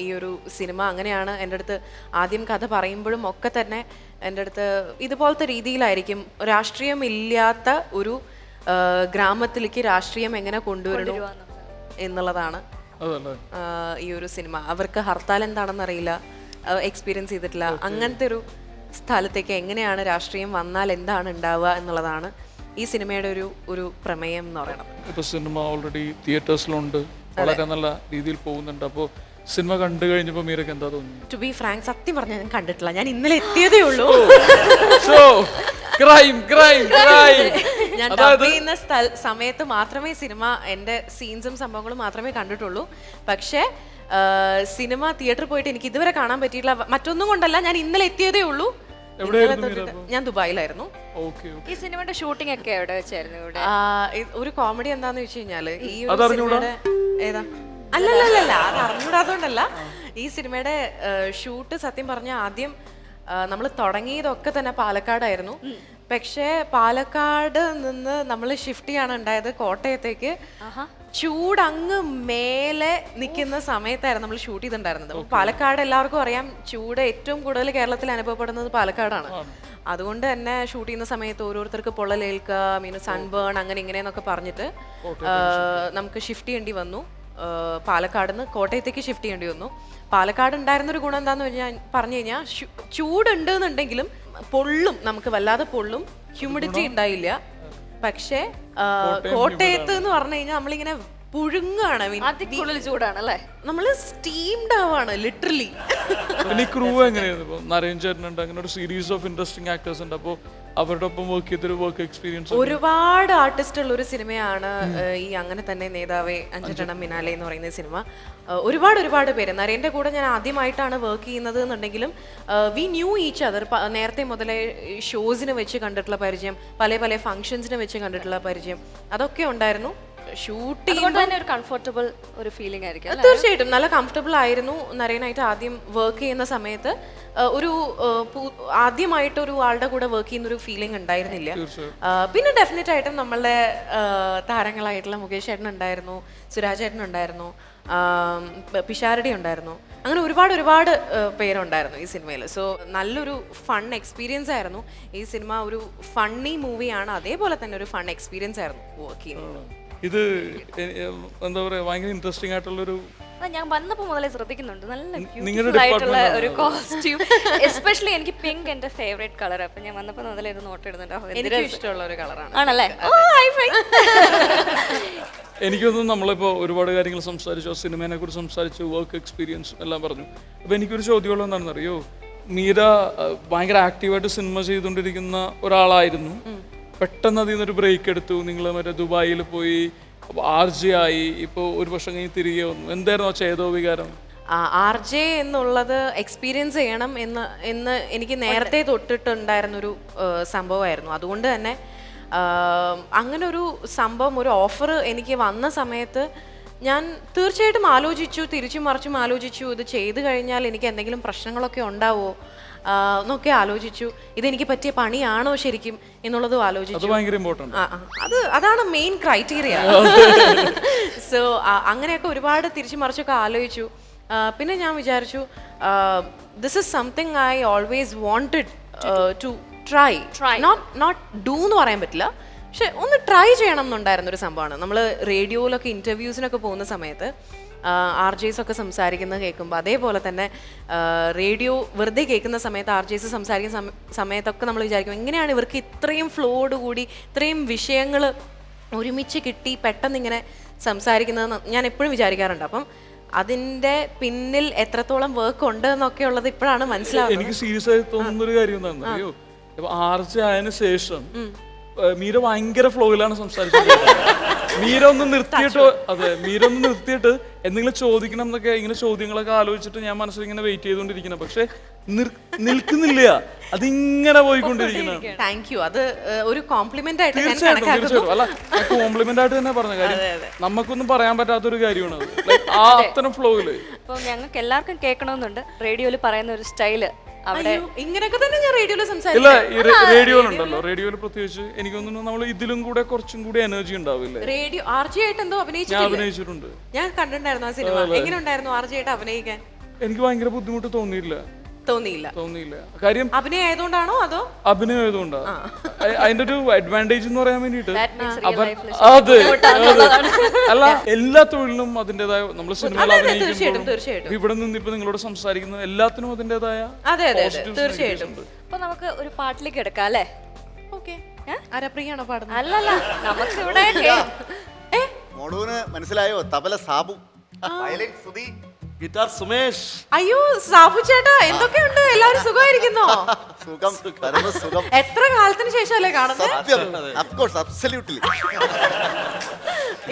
ഈ ഒരു സിനിമ. അങ്ങനെയാണ് എൻ്റെ അടുത്ത് ആദ്യം കഥ പറയുമ്പോഴും ഒക്കെ തന്നെ എൻ്റെ അടുത്ത് ഇതുപോലത്തെ രീതിയിലായിരിക്കും, രാഷ്ട്രീയമില്ലാത്ത ഒരു ഗ്രാമത്തിലേക്ക് രാഷ്ട്രീയം എങ്ങനെ കൊണ്ടുവരണു എന്നുള്ളതാണ് ഈ ഒരു സിനിമ. അവർക്ക് ഹർത്താൽ എന്താണെന്ന് അറിയില്ല, എക്സ്പീരിയൻസ് ചെയ്തിട്ടില്ല. അങ്ങനത്തെ ഒരു സ്ഥലത്തേക്ക് എങ്ങനെയാണ് രാഷ്ട്രീയം വന്നാൽ എന്താണ് ഉണ്ടാവുക എന്നുള്ളതാണ് ഈ സിനിമയുടെ ഒരു പ്രമേയം എന്ന് പറയുന്നത്. ഇപ്പൊ സിനിമ ഓൾറെഡി തിയേറ്റേഴ്സിലുണ്ട്, വളരെ നല്ല രീതിയിൽ പോകുന്നുണ്ട്. അപ്പോൾ സിനിമ കണ്ടു കഴിഞ്ഞപ്പോൾ മീരക്ക് എന്താ തോന്നുന്നു? ടു ബി ഫ്രാങ്ക്, സത്യം പറഞ്ഞാൽ ഞാൻ കണ്ടിട്ടില്ല. ഞാൻ ഇന്നലെ എത്തിയതേ ഉള്ളൂ. ഞാൻ ഡബ് ചെയ്യുന്ന സമയത്ത് മാത്രമേ സിനിമ, എൻ്റെ സീൻസും സംഭവങ്ങളും മാത്രമേ കണ്ടിട്ടുള്ളൂ. പക്ഷേ സിനിമ തിയേറ്ററിൽ പോയിട്ട് എനിക്ക് ഇതുവരെ കാണാൻ പറ്റിയിട്ടില്ല. മറ്റൊന്നും കൊണ്ടല്ല, ഞാൻ ഇന്നലെ എത്തിയതേ ഉള്ളൂ. ഞാൻ ദുബായിലായിരുന്നു. ഈ സിനിമയുടെ ഷൂട്ടിംഗ് ഒക്കെ എവിടെ വെച്ചായിരുന്നു? ഇവിടെ ഒരു കോമഡി എന്താന്ന് വെച്ച് കഴിഞ്ഞാല് ഈ ഒരു സിനിമയുടെ ഏതാ അല്ലല്ലല്ല അത് അറിഞ്ഞൂടാത്തോണ്ടല്ല, ഈ സിനിമയുടെ ഷൂട്ട് സത്യം പറഞ്ഞ ആദ്യം നമ്മൾ തുടങ്ങിയതൊക്കെ തന്നെ പാലക്കാടായിരുന്നു. പക്ഷേ പാലക്കാട് നിന്ന് നമ്മൾ ഷിഫ്റ്റ് ചെയ്യാണ് ഉണ്ടായത് കോട്ടയത്തേക്ക്. ചൂടങ്ങ് മേലെ നിൽക്കുന്ന സമയത്തായിരുന്നു നമ്മൾ ഷൂട്ട് ചെയ്തിട്ടുണ്ടായിരുന്നത്. പാലക്കാട് എല്ലാവർക്കും അറിയാം, ചൂട് ഏറ്റവും കൂടുതൽ കേരളത്തിൽ അനുഭവപ്പെടുന്നത് പാലക്കാടാണ്. അതുകൊണ്ട് തന്നെ ഷൂട്ട് ചെയ്യുന്ന സമയത്ത് ഓരോരുത്തർക്ക് പൊള്ളലേൽക്കുക, സൺബേൺ അങ്ങനെ ഇങ്ങനെയെന്നൊക്കെ പറഞ്ഞിട്ട് നമുക്ക് ഷിഫ്റ്റ് ചെയ്യേണ്ടി വന്നു. പാലക്കാട് നിന്ന് കോട്ടയത്തേക്ക് ഷിഫ്റ്റ് ചെയ്യേണ്ടി വന്നു. പാലക്കാട് ഉണ്ടായിരുന്നൊരു ഗുണം എന്താന്ന് പറഞ്ഞു കഴിഞ്ഞാൽ ചൂടുണ്ട് എന്നുണ്ടെങ്കിലും പൊള്ളും, നമുക്ക് വല്ലാതെ പൊള്ളും, ഹ്യൂമിഡിറ്റി ഉണ്ടായില്ല. പക്ഷേ കോട്ടയത്ത് എന്ന് പറഞ്ഞു കഴിഞ്ഞാൽ നമ്മളിങ്ങനെ പുഴുങ്ങാണ്, ചൂടാണ് അല്ലേ, നമ്മള് സ്റ്റീംഡ് ആവാണ് ലിറ്ററലി. പിന്നെ ക്രൂ എങ്ങനെയായിരുന്നു? ഇപ്പോൾ നരേൻ ചേട്ടനുണ്ട്, അങ്ങനെ ഒരു സീരീസ് ഓഫ് ഇൻട്രസ്റ്റിംഗ് ആക്ടേഴ്സ് ഉണ്ട്. അപ്പോൾ അവരുടെ ഒപ്പം വർക്ക് ചെയ്തൊരു വർക്ക് എക്സ്പീരിയൻസ്. ഒരുപാട് ആർട്ടിസ്റ്റ് ഉള്ള ഒരു സിനിമയാണ് ഈ അങ്ങനെ തന്നെ നേതാവേ അഞ്ചെണ്ണം പിന്നാലെ എന്ന് പറയുന്ന സിനിമ. ഒരുപാട് പേര്, നരേൻ്റെ കൂടെ ഞാൻ ആദ്യമായിട്ടാണ് വർക്ക് ചെയ്യുന്നത് എന്നുണ്ടെങ്കിലും വി ന്യൂ ഈച്ച് അതർ. നേരത്തെ മുതലേ ഷോസിന് വെച്ച് കണ്ടിട്ടുള്ള പരിചയം, പല ഫംഗ്ഷൻസിന് വെച്ച് കണ്ടിട്ടുള്ള പരിചയം, അതൊക്കെ ഉണ്ടായിരുന്നു. ഷൂട്ട് ചെയ്യുമ്പോൾ ഒരു കംഫർട്ടബിൾ ഒരു ഫീലിംഗ് ആയിരിക്കും. തീർച്ചയായിട്ടും നല്ല കംഫർട്ടബിൾ ആയിരുന്നു. നരേനായിട്ട് ആദ്യം വർക്ക് ചെയ്യുന്ന സമയത്ത് ആദ്യമായിട്ടൊരു ആളുടെ കൂടെ വർക്ക് ചെയ്യുന്ന ഒരു ഫീലിംഗ് ഉണ്ടായിരുന്നില്ല. പിന്നെ ഡെഫിനറ്റ് ആയിട്ടും നമ്മളുടെ താരങ്ങളായിട്ടുള്ള മുകേഷ് ചേട്ടൻ ഉണ്ടായിരുന്നു, സുരാജ് ചേട്ടൻ ഉണ്ടായിരുന്നു, പിഷാരടി ഉണ്ടായിരുന്നു, അങ്ങനെ ഒരുപാട് പേരുണ്ടായിരുന്നു ഈ സിനിമയിൽ. സോ നല്ലൊരു ഫൺ എക്സ്പീരിയൻസ് ആയിരുന്നു ഈ സിനിമ. ഒരു ഫണ്ണി മൂവിയാണ്, അതേപോലെ തന്നെ ഒരു ഫൺ എക്സ്പീരിയൻസ് ആയിരുന്നു വർക്ക് ചെയ്യുന്നത്. ഇത് എന്താ പറയാ, ഭയങ്കര ഇൻട്രസ്റ്റിംഗ് ആയിട്ടുള്ളൊരു, ഞാൻ വന്നപ്പോൾ മുതലേ ശ്രദ്ധിക്കുന്നുണ്ട്, നല്ല ബ്യൂട്ടിഫുൾ ആയിട്ടുള്ള ഒരു കോസ്റ്റ്യൂം. എസ്പെഷ്യലി എനിക്ക് പിങ്ക് എന്റെ ഫേവറേറ്റ് കളർ. അപ്പൊ ഞാൻ വന്നപ്പോൾ മുതലേ ഒരു നോട്ട് ഇടുന്നുണ്ടോ, എനിക്ക് ഇഷ്ടമുള്ള ഒരു കളറാണ്. ആണല്ലേ? എനിക്കൊന്നും നമ്മളിപ്പോൾ ഒരുപാട് കാര്യങ്ങൾ സംസാരിച്ചു, സിനിമയെ കുറിച്ച് സംസാരിച്ചു, വർക്ക് എക്സ്പീരിയൻസ് എല്ലാം പറഞ്ഞു. അപ്പോൾ എനിക്കൊരു ചോദ്യമുള്ള എന്താണെന്ന് അറിയോ, മീര ഭയങ്കര ആക്റ്റീവായിട്ട് സിനിമ ചെയ്തുകൊണ്ടിരിക്കുന്ന ഒരാളായിരുന്നു. പെട്ടെന്ന് അതിൽ നിന്നൊരു ബ്രേക്ക് എടുത്തു, നിങ്ങൾ മറ്റേ ദുബായിൽ പോയി RJ ആയി, ഇപ്പോൾ ഒരു വർഷം കഴിഞ്ഞ് തിരികെ വന്നു. എന്തായിരുന്നു ആ ചേതോ വികാരം? RJ എന്നുള്ളത് എക്സ്പീരിയൻസ് ചെയ്യണം എന്ന് എനിക്ക് നേരത്തെ തൊട്ടിട്ടുണ്ടായിരുന്നൊരു സംഭവമായിരുന്നു. അതുകൊണ്ട് തന്നെ അങ്ങനെ ഒരു സംഭവം, ഒരു ഓഫർ എനിക്ക് വന്ന സമയത്ത് ഞാൻ തീർച്ചയായിട്ടും ആലോചിച്ചു, തിരിച്ചും മറിച്ചും ആലോചിച്ചു. ഇത് ചെയ്തു കഴിഞ്ഞാൽ എനിക്ക് എന്തെങ്കിലും പ്രശ്നങ്ങളൊക്കെ ഉണ്ടാവുമോ എന്നൊക്കെ ആലോചിച്ചു. ഇതെനിക്ക് പറ്റിയ പണിയാണോ ശരിക്കും എന്നുള്ളതും ആലോചിച്ചു. അതാണ് മെയിൻ ക്രൈറ്റീരിയ. സോ അങ്ങനെയൊക്കെ ഒരുപാട് തിരിച്ചും മറിച്ചൊക്കെ ആലോചിച്ചു. പിന്നെ ഞാൻ വിചാരിച്ചു, this is something I always wanted to try, not do എന്ന് പറയാൻ പറ്റില്ല, പക്ഷെ ഒന്ന് ട്രൈ ചെയ്യണം എന്നുണ്ടായിരുന്ന ഒരു സംഭവമാണ്. നമ്മൾ റേഡിയോയിലൊക്കെ ഇൻ്റർവ്യൂസിനൊക്കെ പോകുന്ന സമയത്ത് RJs ഒക്കെ സംസാരിക്കുന്നത് കേൾക്കുമ്പോൾ, അതേപോലെ തന്നെ റേഡിയോ വെറുതെ കേൾക്കുന്ന സമയത്ത് RJs സംസാരിക്കുന്ന സമയത്തൊക്കെ നമ്മൾ വിചാരിക്കും, എങ്ങനെയാണ് ഇവർക്ക് ഇത്രയും ഫ്ലോയോട് കൂടി ഇത്രയും വിഷയങ്ങൾ ഒരുമിച്ച് കിട്ടി പെട്ടെന്ന് ഇങ്ങനെ സംസാരിക്കുന്നതെന്ന് ഞാൻ എപ്പോഴും വിചാരിക്കാറുണ്ട്. അപ്പം അതിൻ്റെ പിന്നിൽ എത്രത്തോളം വർക്ക് ഉണ്ട് എന്നൊക്കെ ഉള്ളത് ഇപ്പോഴാണ് മനസ്സിലാവുന്നത്. എനിക്ക് സീരിയസ് ആയി തോന്നുന്ന ഒരു കാര്യം എന്താണെന്ന് അറിയോ, RJ ആയതിനു ശേഷം മീര ഭയങ്കര ഫ്ലോയിലാണ് സംസാരിച്ചത്. മീര ഒന്ന് നിർത്തിയിട്ട് എന്തെങ്കിലും ചോദിക്കണം എന്നൊക്കെ ഇങ്ങനെ ചോദ്യങ്ങളൊക്കെ ആലോചിച്ചിട്ട് ഞാൻ മനസ്സിൽ ഇങ്ങനെ വെയിറ്റ് ചെയ്തുകൊണ്ടിരിക്കണം. പക്ഷെ നിൽക്കുന്നില്ല, അതിങ്ങനെ പോയിക്കൊണ്ടിരിക്കണം. Thank you. അത് ഒരു കോംപ്ലിമെന്റ് ആയിട്ട് തീർച്ചയായിട്ടും അല്ല, കോംപ്ലിമെന്റ് ആയിട്ട് തന്നെ പറഞ്ഞ കാര്യം, നമുക്കൊന്നും പറയാൻ പറ്റാത്തൊരു കാര്യമാണ് അത്, ആ അത്തരം ഫ്ലോയില്. ഇപ്പൊ ഞങ്ങൾക്ക് എല്ലാവർക്കും കേൾക്കണമെന്നുണ്ട് റേഡിയോയിൽ പറയുന്ന ഒരു സ്റ്റൈല് അവിടെ ഇങ്ങനെയൊക്കെ തന്നെ ഞാൻ റേഡിയോയിൽ ഇല്ല സംസാരിക്കും. ഈ റേഡിയോയിലുണ്ടല്ലോ, റേഡിയോയിൽ പ്രത്യേകിച്ച് എനിക്ക് തോന്നുന്നു നമ്മൾ ഇതിലും കൂടെ കുറച്ചും കൂടി എനർജി ഉണ്ടാവില്ലേ. റേഡിയോ RJ ആയിട്ട് എന്തോ ഞാൻ അഭിനയിച്ചിട്ടില്ലേ? അഭിനയിച്ചിട്ടുണ്ട്. ഞാൻ കണ്ടിട്ടുണ്ടായിരുന്നു ആ സിനിമ. എങ്ങനെ ഉണ്ടായിരുന്നു RJ ആയിട്ട് അഭിനയിക്കാൻ? എനിക്ക് ഭയങ്കര ബുദ്ധിമുട്ട് തോന്നിയില്ല. കാര്യം അഭിനയം ആയതുകൊണ്ടാണോ അതോ അഭിനയം ആയതുകൊണ്ടാ. അതിന്റെ ഒരു അഡ്വാൻറ്റേജ് എന്ന് പറയാൻ വേണ്ടിട്ട് that makes real life less അതെ അല്ല, എല്ലാ തൊഴിലിനും അതിന്റേതായ നമ്മൾ സിനിമയിൽ അഭിനയിക്കുമ്പോൾ ഇവിടെ നിന്ന് ഇപ്പൊ നിങ്ങളോട് സംസാരിക്കുന്നത് എല്ലാത്തിനും അതിന്റേതായ തീർച്ചയായിട്ടും. അപ്പൊ നമുക്ക് ഒരു പാട്ടിലേക്ക് എടുക്കാം അല്ലേ? ഓക്കെ. ആരാപ്രിയാണോ പാടുന്നത്? അല്ലല്ല, നമുക്ക് ഇവിടെ മോളൂന് മനസ്സിലായോ? Tabla Sabu, violin Sudhi, guitar Sumesh. അയ്യോ സാബു ചേട്ടാ, എന്തൊക്കെയുണ്ട്? എല്ലാവരും സുഖമായിരിക്കുന്നോ? സുഖം സുഖം. എത്ര കാലത്തിന് ശേഷമല്ലേ കാണുന്നത്? സത്യം, of course, absolutely.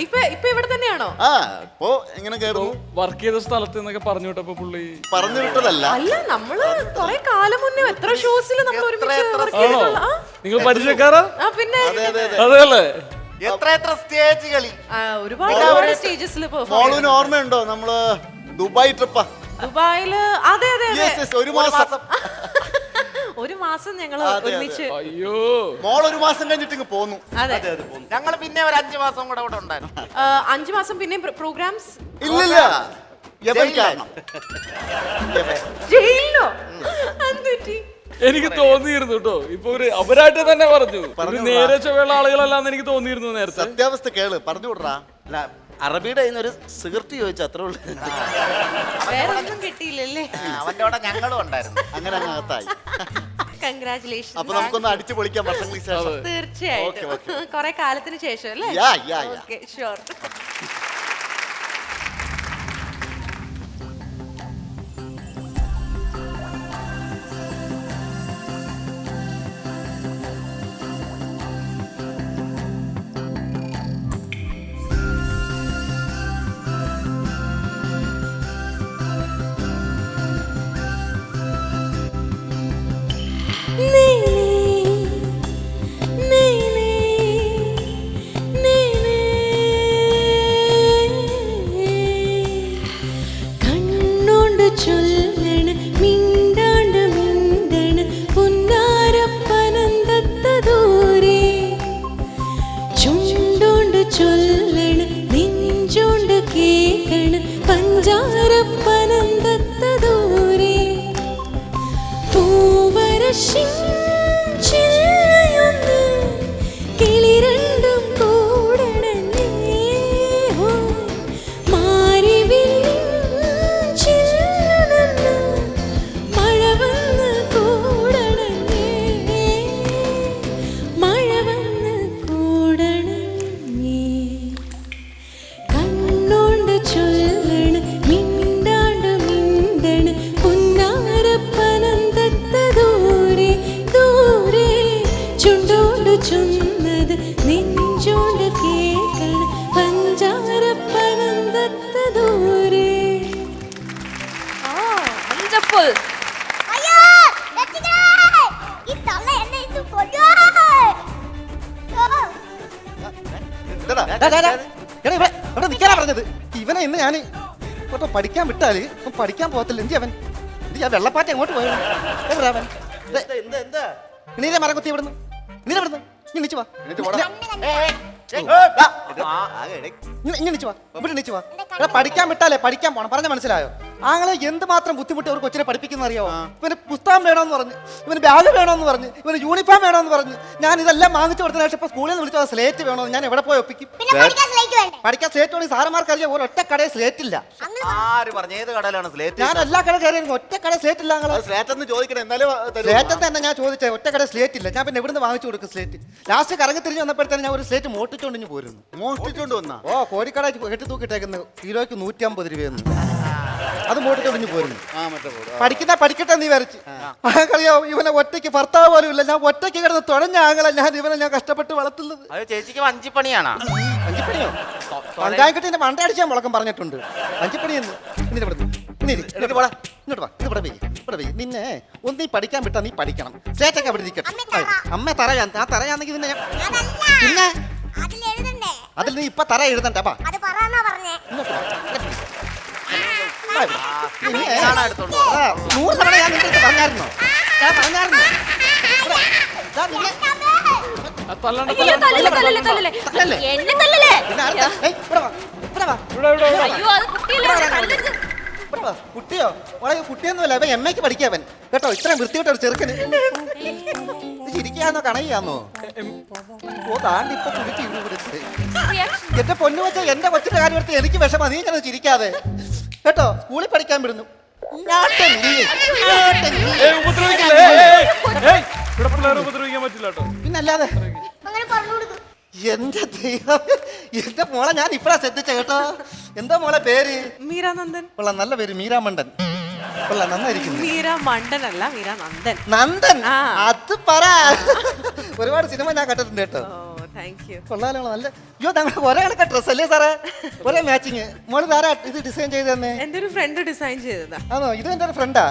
ഇപ്പൊ ഇവിടെ തന്നെയാണോ? ആ, ഇപ്പോ എങ്ങനെ കേറുന്നു? വർക്ക് ചെയ്ത സ്ഥലത്ത് എന്നൊക്കെ പറഞ്ഞു വിട്ടപ്പോ പുള്ളി പറഞ്ഞു വിട്ടതല്ല. അല്ല, നമ്മള് കൊറേ കാലം മുന്നേ എത്ര ഷോസിൽ നമ്മൾ ഒരുമിച്ച് വർക്ക് ചെയ്തിട്ടുള്ള. നിങ്ങൾ പരിചയക്കാരാ? പിന്നെ അതെയല്ലേ? എത്ര സ്റ്റേജുകളിൽ, ഒരുപാട് സ്റ്റേജസിൽ മോളൂന് ഓർമ്മയുണ്ടോ നമ്മള് ദുബായ് ട്രിപ്പാ? ദുബായില് അതെ ഒരു മാസം ഞങ്ങൾ ഒരുമിച്ച്. അയ്യോ, മോൾ ഒരു മാസം കഴിഞ്ഞിട്ട് ഇങ്ങ് പോന്നു. അതെ, ഞങ്ങൾ പിന്നെ ഒരു 5 മാസം കൂടെ ഇവിടെ ഉണ്ടായിരുന്നു. 5 മാസം പിന്നെ പ്രോഗ്രാംസ് ഇല്ലില്ല. കാരണം ജയിലിലോ? എന്തുപറ്റി? എനിക്ക് തോന്നിയിരുന്നു കേട്ടോ. ഇപ്പൊ ഒരു അവരായിട്ട് തന്നെ പറഞ്ഞു, നേരെ ചൊവ്വയുള്ള ആളുകളല്ലാന്ന് എനിക്ക് തോന്നിയിരുന്നു നേരത്തെ. സത്യാവസ്ഥ കേള്, പറഞ്ഞു വിടറാ. അറബിയുടെ ഒരു സിഗരറ്റ് ചോദിച്ചു, അത്രേ ഉള്ളൂ. വേറെ ഒന്നും കിട്ടിയില്ലല്ലേ? അവന്റെ കൂടെ ഞങ്ങളും ഉണ്ടായിരുന്നു. അങ്ങനെ അകത്തായി. കൺഗ്രാറ്റുലേഷൻ. അപ്പൊ നമുക്കൊന്ന് അടിച്ചു പൊളിക്കാം വർഷങ്ങൾക്ക് ശേഷം. തീർച്ചയായിട്ടും, കൊറേ കാലത്തിന് ശേഷം അല്ലേ? Okay, sure. പറഞ്ഞത് ഇവനെ ഇന്ന് ഞാൻ പഠിക്കാൻ വിട്ടാല് പഠിക്കാൻ പോകത്തില്ല. എന്തി അവൻ വെള്ളപ്പാറ്റ എങ്ങോട്ട് പോയത്? നീരെ മരം കുത്തി ഇവിടുന്ന്, നീരെ ഇവിടുന്ന് നീച്ചു വാ, പഠിക്കാൻ വിട്ടാലേ പഠിക്കാൻ പോണം. പറഞ്ഞ മനസ്സിലായോ? ആങ്ങളെ എന്തുമാത്രം ബുദ്ധിമുട്ടി ഒരു കൊച്ചിനെ പഠിപ്പിക്കുന്ന അറിയാവോ? ഇവന് പുസ്തകം വേണമെന്ന് പറഞ്ഞ്, ഇവന് ബാഗ് വേണമെന്ന് പറഞ്ഞ്, ഇവന് യൂണിഫോം വേണമെന്ന് പറഞ്ഞ്, ഞാൻ ഇതെല്ലാം വാങ്ങിച്ചു കൊടുത്തതിന് ശേഷം ഇപ്പൊ സ്കൂളിൽ നിന്ന് വിളിച്ചോ സ്ലേറ്റ് വേണമെന്ന്. ഞാൻ എവിടെ പോയി ഒപ്പിക്കും? പഠിക്കാൻ സ്ലേറ്റ് വേണമെങ്കിൽ സാറന്മാർക്ക് അറിയാം, ഒറ്റ കടയിൽ സ്ലേറ്റ് ഇല്ല. ആര് പറഞ്ഞു? ഏത് കടയിലാണ് സ്ലേറ്റ്? ഞാൻ എല്ലാ കട കയറിയാലും ഒറ്റ കട സ്ലേറ്റ് ഇല്ല. സ്ലേറ്റ് എന്ന് ചോദിക്കണം, എന്നാലും സ്ലേറ്റ് തന്നെ ഞാൻ ചോദിച്ചത്. ഒറ്റ കട സ്ലേറ്റ് ഇല്ല. ഞാൻ പിന്നെ എവിടുന്ന് വാങ്ങിച്ചു കൊടുക്കും സ്ലേറ്റ്? ലാസ്റ്റ് കറങ്ങി തിരിഞ്ഞ് വന്നപ്പോഴത്തേന് ഞാൻ ഒരു സ്ലേറ്റ് മോട്ടിച്ചോണ്ട് പോരുന്നു. മോഷ്ടിച്ചോണ്ട് വന്നാ? ഓ, കോഴിക്കട കെട്ടി തൂക്കിട്ടേക്കുന്നത് കിലോയ്ക്ക് 150 രൂപയെന്ന്. അത് മോട്ടിച്ചോണ്ട് പോരുന്നു. പഠിക്കട്ടെ നീ വരച്ച് കളിയാവും. ഇവനെ ഒറ്റയ്ക്ക് ഭർത്താവ് പോലും ഇല്ല. ഞാൻ ഒറ്റയ്ക്ക് കിടന്ന് തുഴഞ്ഞ ആങ്ങളെ ഇവനെ ഞാൻ കഷ്ടപ്പെട്ട് വളർത്തുന്നത്. ചേച്ചിക്ക് വഞ്ചിപ്പണിയാണോ? വഞ്ചിപ്പണിയോ? പഞ്ചായത്തിന്റെ മണ്ട അടിച്ചാൽ മുളക്കം പറഞ്ഞിട്ടുണ്ട്. വഞ്ചിപ്പണിയെന്ന് ഇങ്ങോട്ട് വാ. നിന്നെ ഒന്നീ പഠിക്കാൻ വിട്ടാ നീ പഠിക്കണം. സ്ലേറ്റൊക്കെ അവിടെ ഇരിക്കട്ടെ. അമ്മ തറയാൻ ആ തറയാന്നെങ്കിൽ പിന്നെ പിന്നെ അതിൽ നീ ഇപ്പൊ തറ എഴുതണ്ടേ? 100 തവണ ഞാൻ നിന്റെ അടുത്ത് പറഞ്ഞായിരുന്നോ? ഞാൻ പറഞ്ഞായിരുന്നു. ദാ നിന്നെ- തല്ലണ്ട അയ്യോ, തല്ലല്ലേ, തല്ലല്ലേ, തല്ലല്ലേ. തല്ലല്ലേ? എന്നെ തല്ലല്ലേ. പിന്നെ ആരെന്താ? ഏയ്, ഇവിടെ വാ, ഇവിടെ വാ. അയ്യോ, അത് കുട്ടിയല്ലേ, അത് തല്ലരുത്. ഇവിടെ വാ. കുട്ടിയോ? മോളെ കുട്ടിയൊന്നുമല്ല, അവൻ MA ക്ക് പഠിക്കാവൻ കേട്ടോ. ഇത്രയും വൃത്തികെട്ട ഒരു ചെറുക്കന് ചിരിക്കാന്നോ കണയാന്നോ? ഓ താണ്ടി ഇപ്പൊ കുടിച്ച് ഇരുന്ന് പിടിച്ച്. Reaction. എന്റെ പൊന്നു വെച്ച എന്റെ കൊച്ചിന്റെ കാര്യം എടുത്ത് എനിക്ക് വിഷമ. നീ ഇങ്ങനെ ചിരിക്കാതെ കേട്ടോ. സ്കൂളിൽ പഠിക്കാൻ വിടുന്നു. ഇവിടെ പിള്ളേരെ ഉപദ്രവിക്കാൻ പറ്റില്ല കേട്ടോ. പിന്നല്ലാതെ എന്റെ ദൈവം, എന്റെ മോളെ ഞാൻ ഇപ്പഴാ ശ്രദ്ധിച്ച കേട്ടോ. എന്താ മോളെ പേര്? മീരാനന്ദൻ. കൊള്ളാം, നല്ല പേര്, മീരാമണ്ടൻ. കൊള്ളാം, നന്നായിരിക്കുന്നു. മീര മണ്ടൻ അല്ല, മീര നന്ദൻ. നന്ദൻ, ആ. അത് പറ. ഒരുപാട് സിനിമ ഞാൻ കണ്ടിട്ടുണ്ട് കേട്ടോ. ഓ താങ്ക് യു. കൊള്ളാലോ, നല്ല. അയ്യോ ഞങ്ങൾ ഒരേ കണക്ക ഡ്രസ് അല്ലേ സാറേ? ഒരേ മാച്ചിങ്. മോള് ധാരാ ഇത് ഡിസൈൻ ചെയ്ത് തന്നെ? എന്റെ ഒരു ഫ്രണ്ട് ഡിസൈൻ ചെയ്തതാ. ആണോ? ഇത് എന്റെ ഒരു ഫ്രണ്ടാ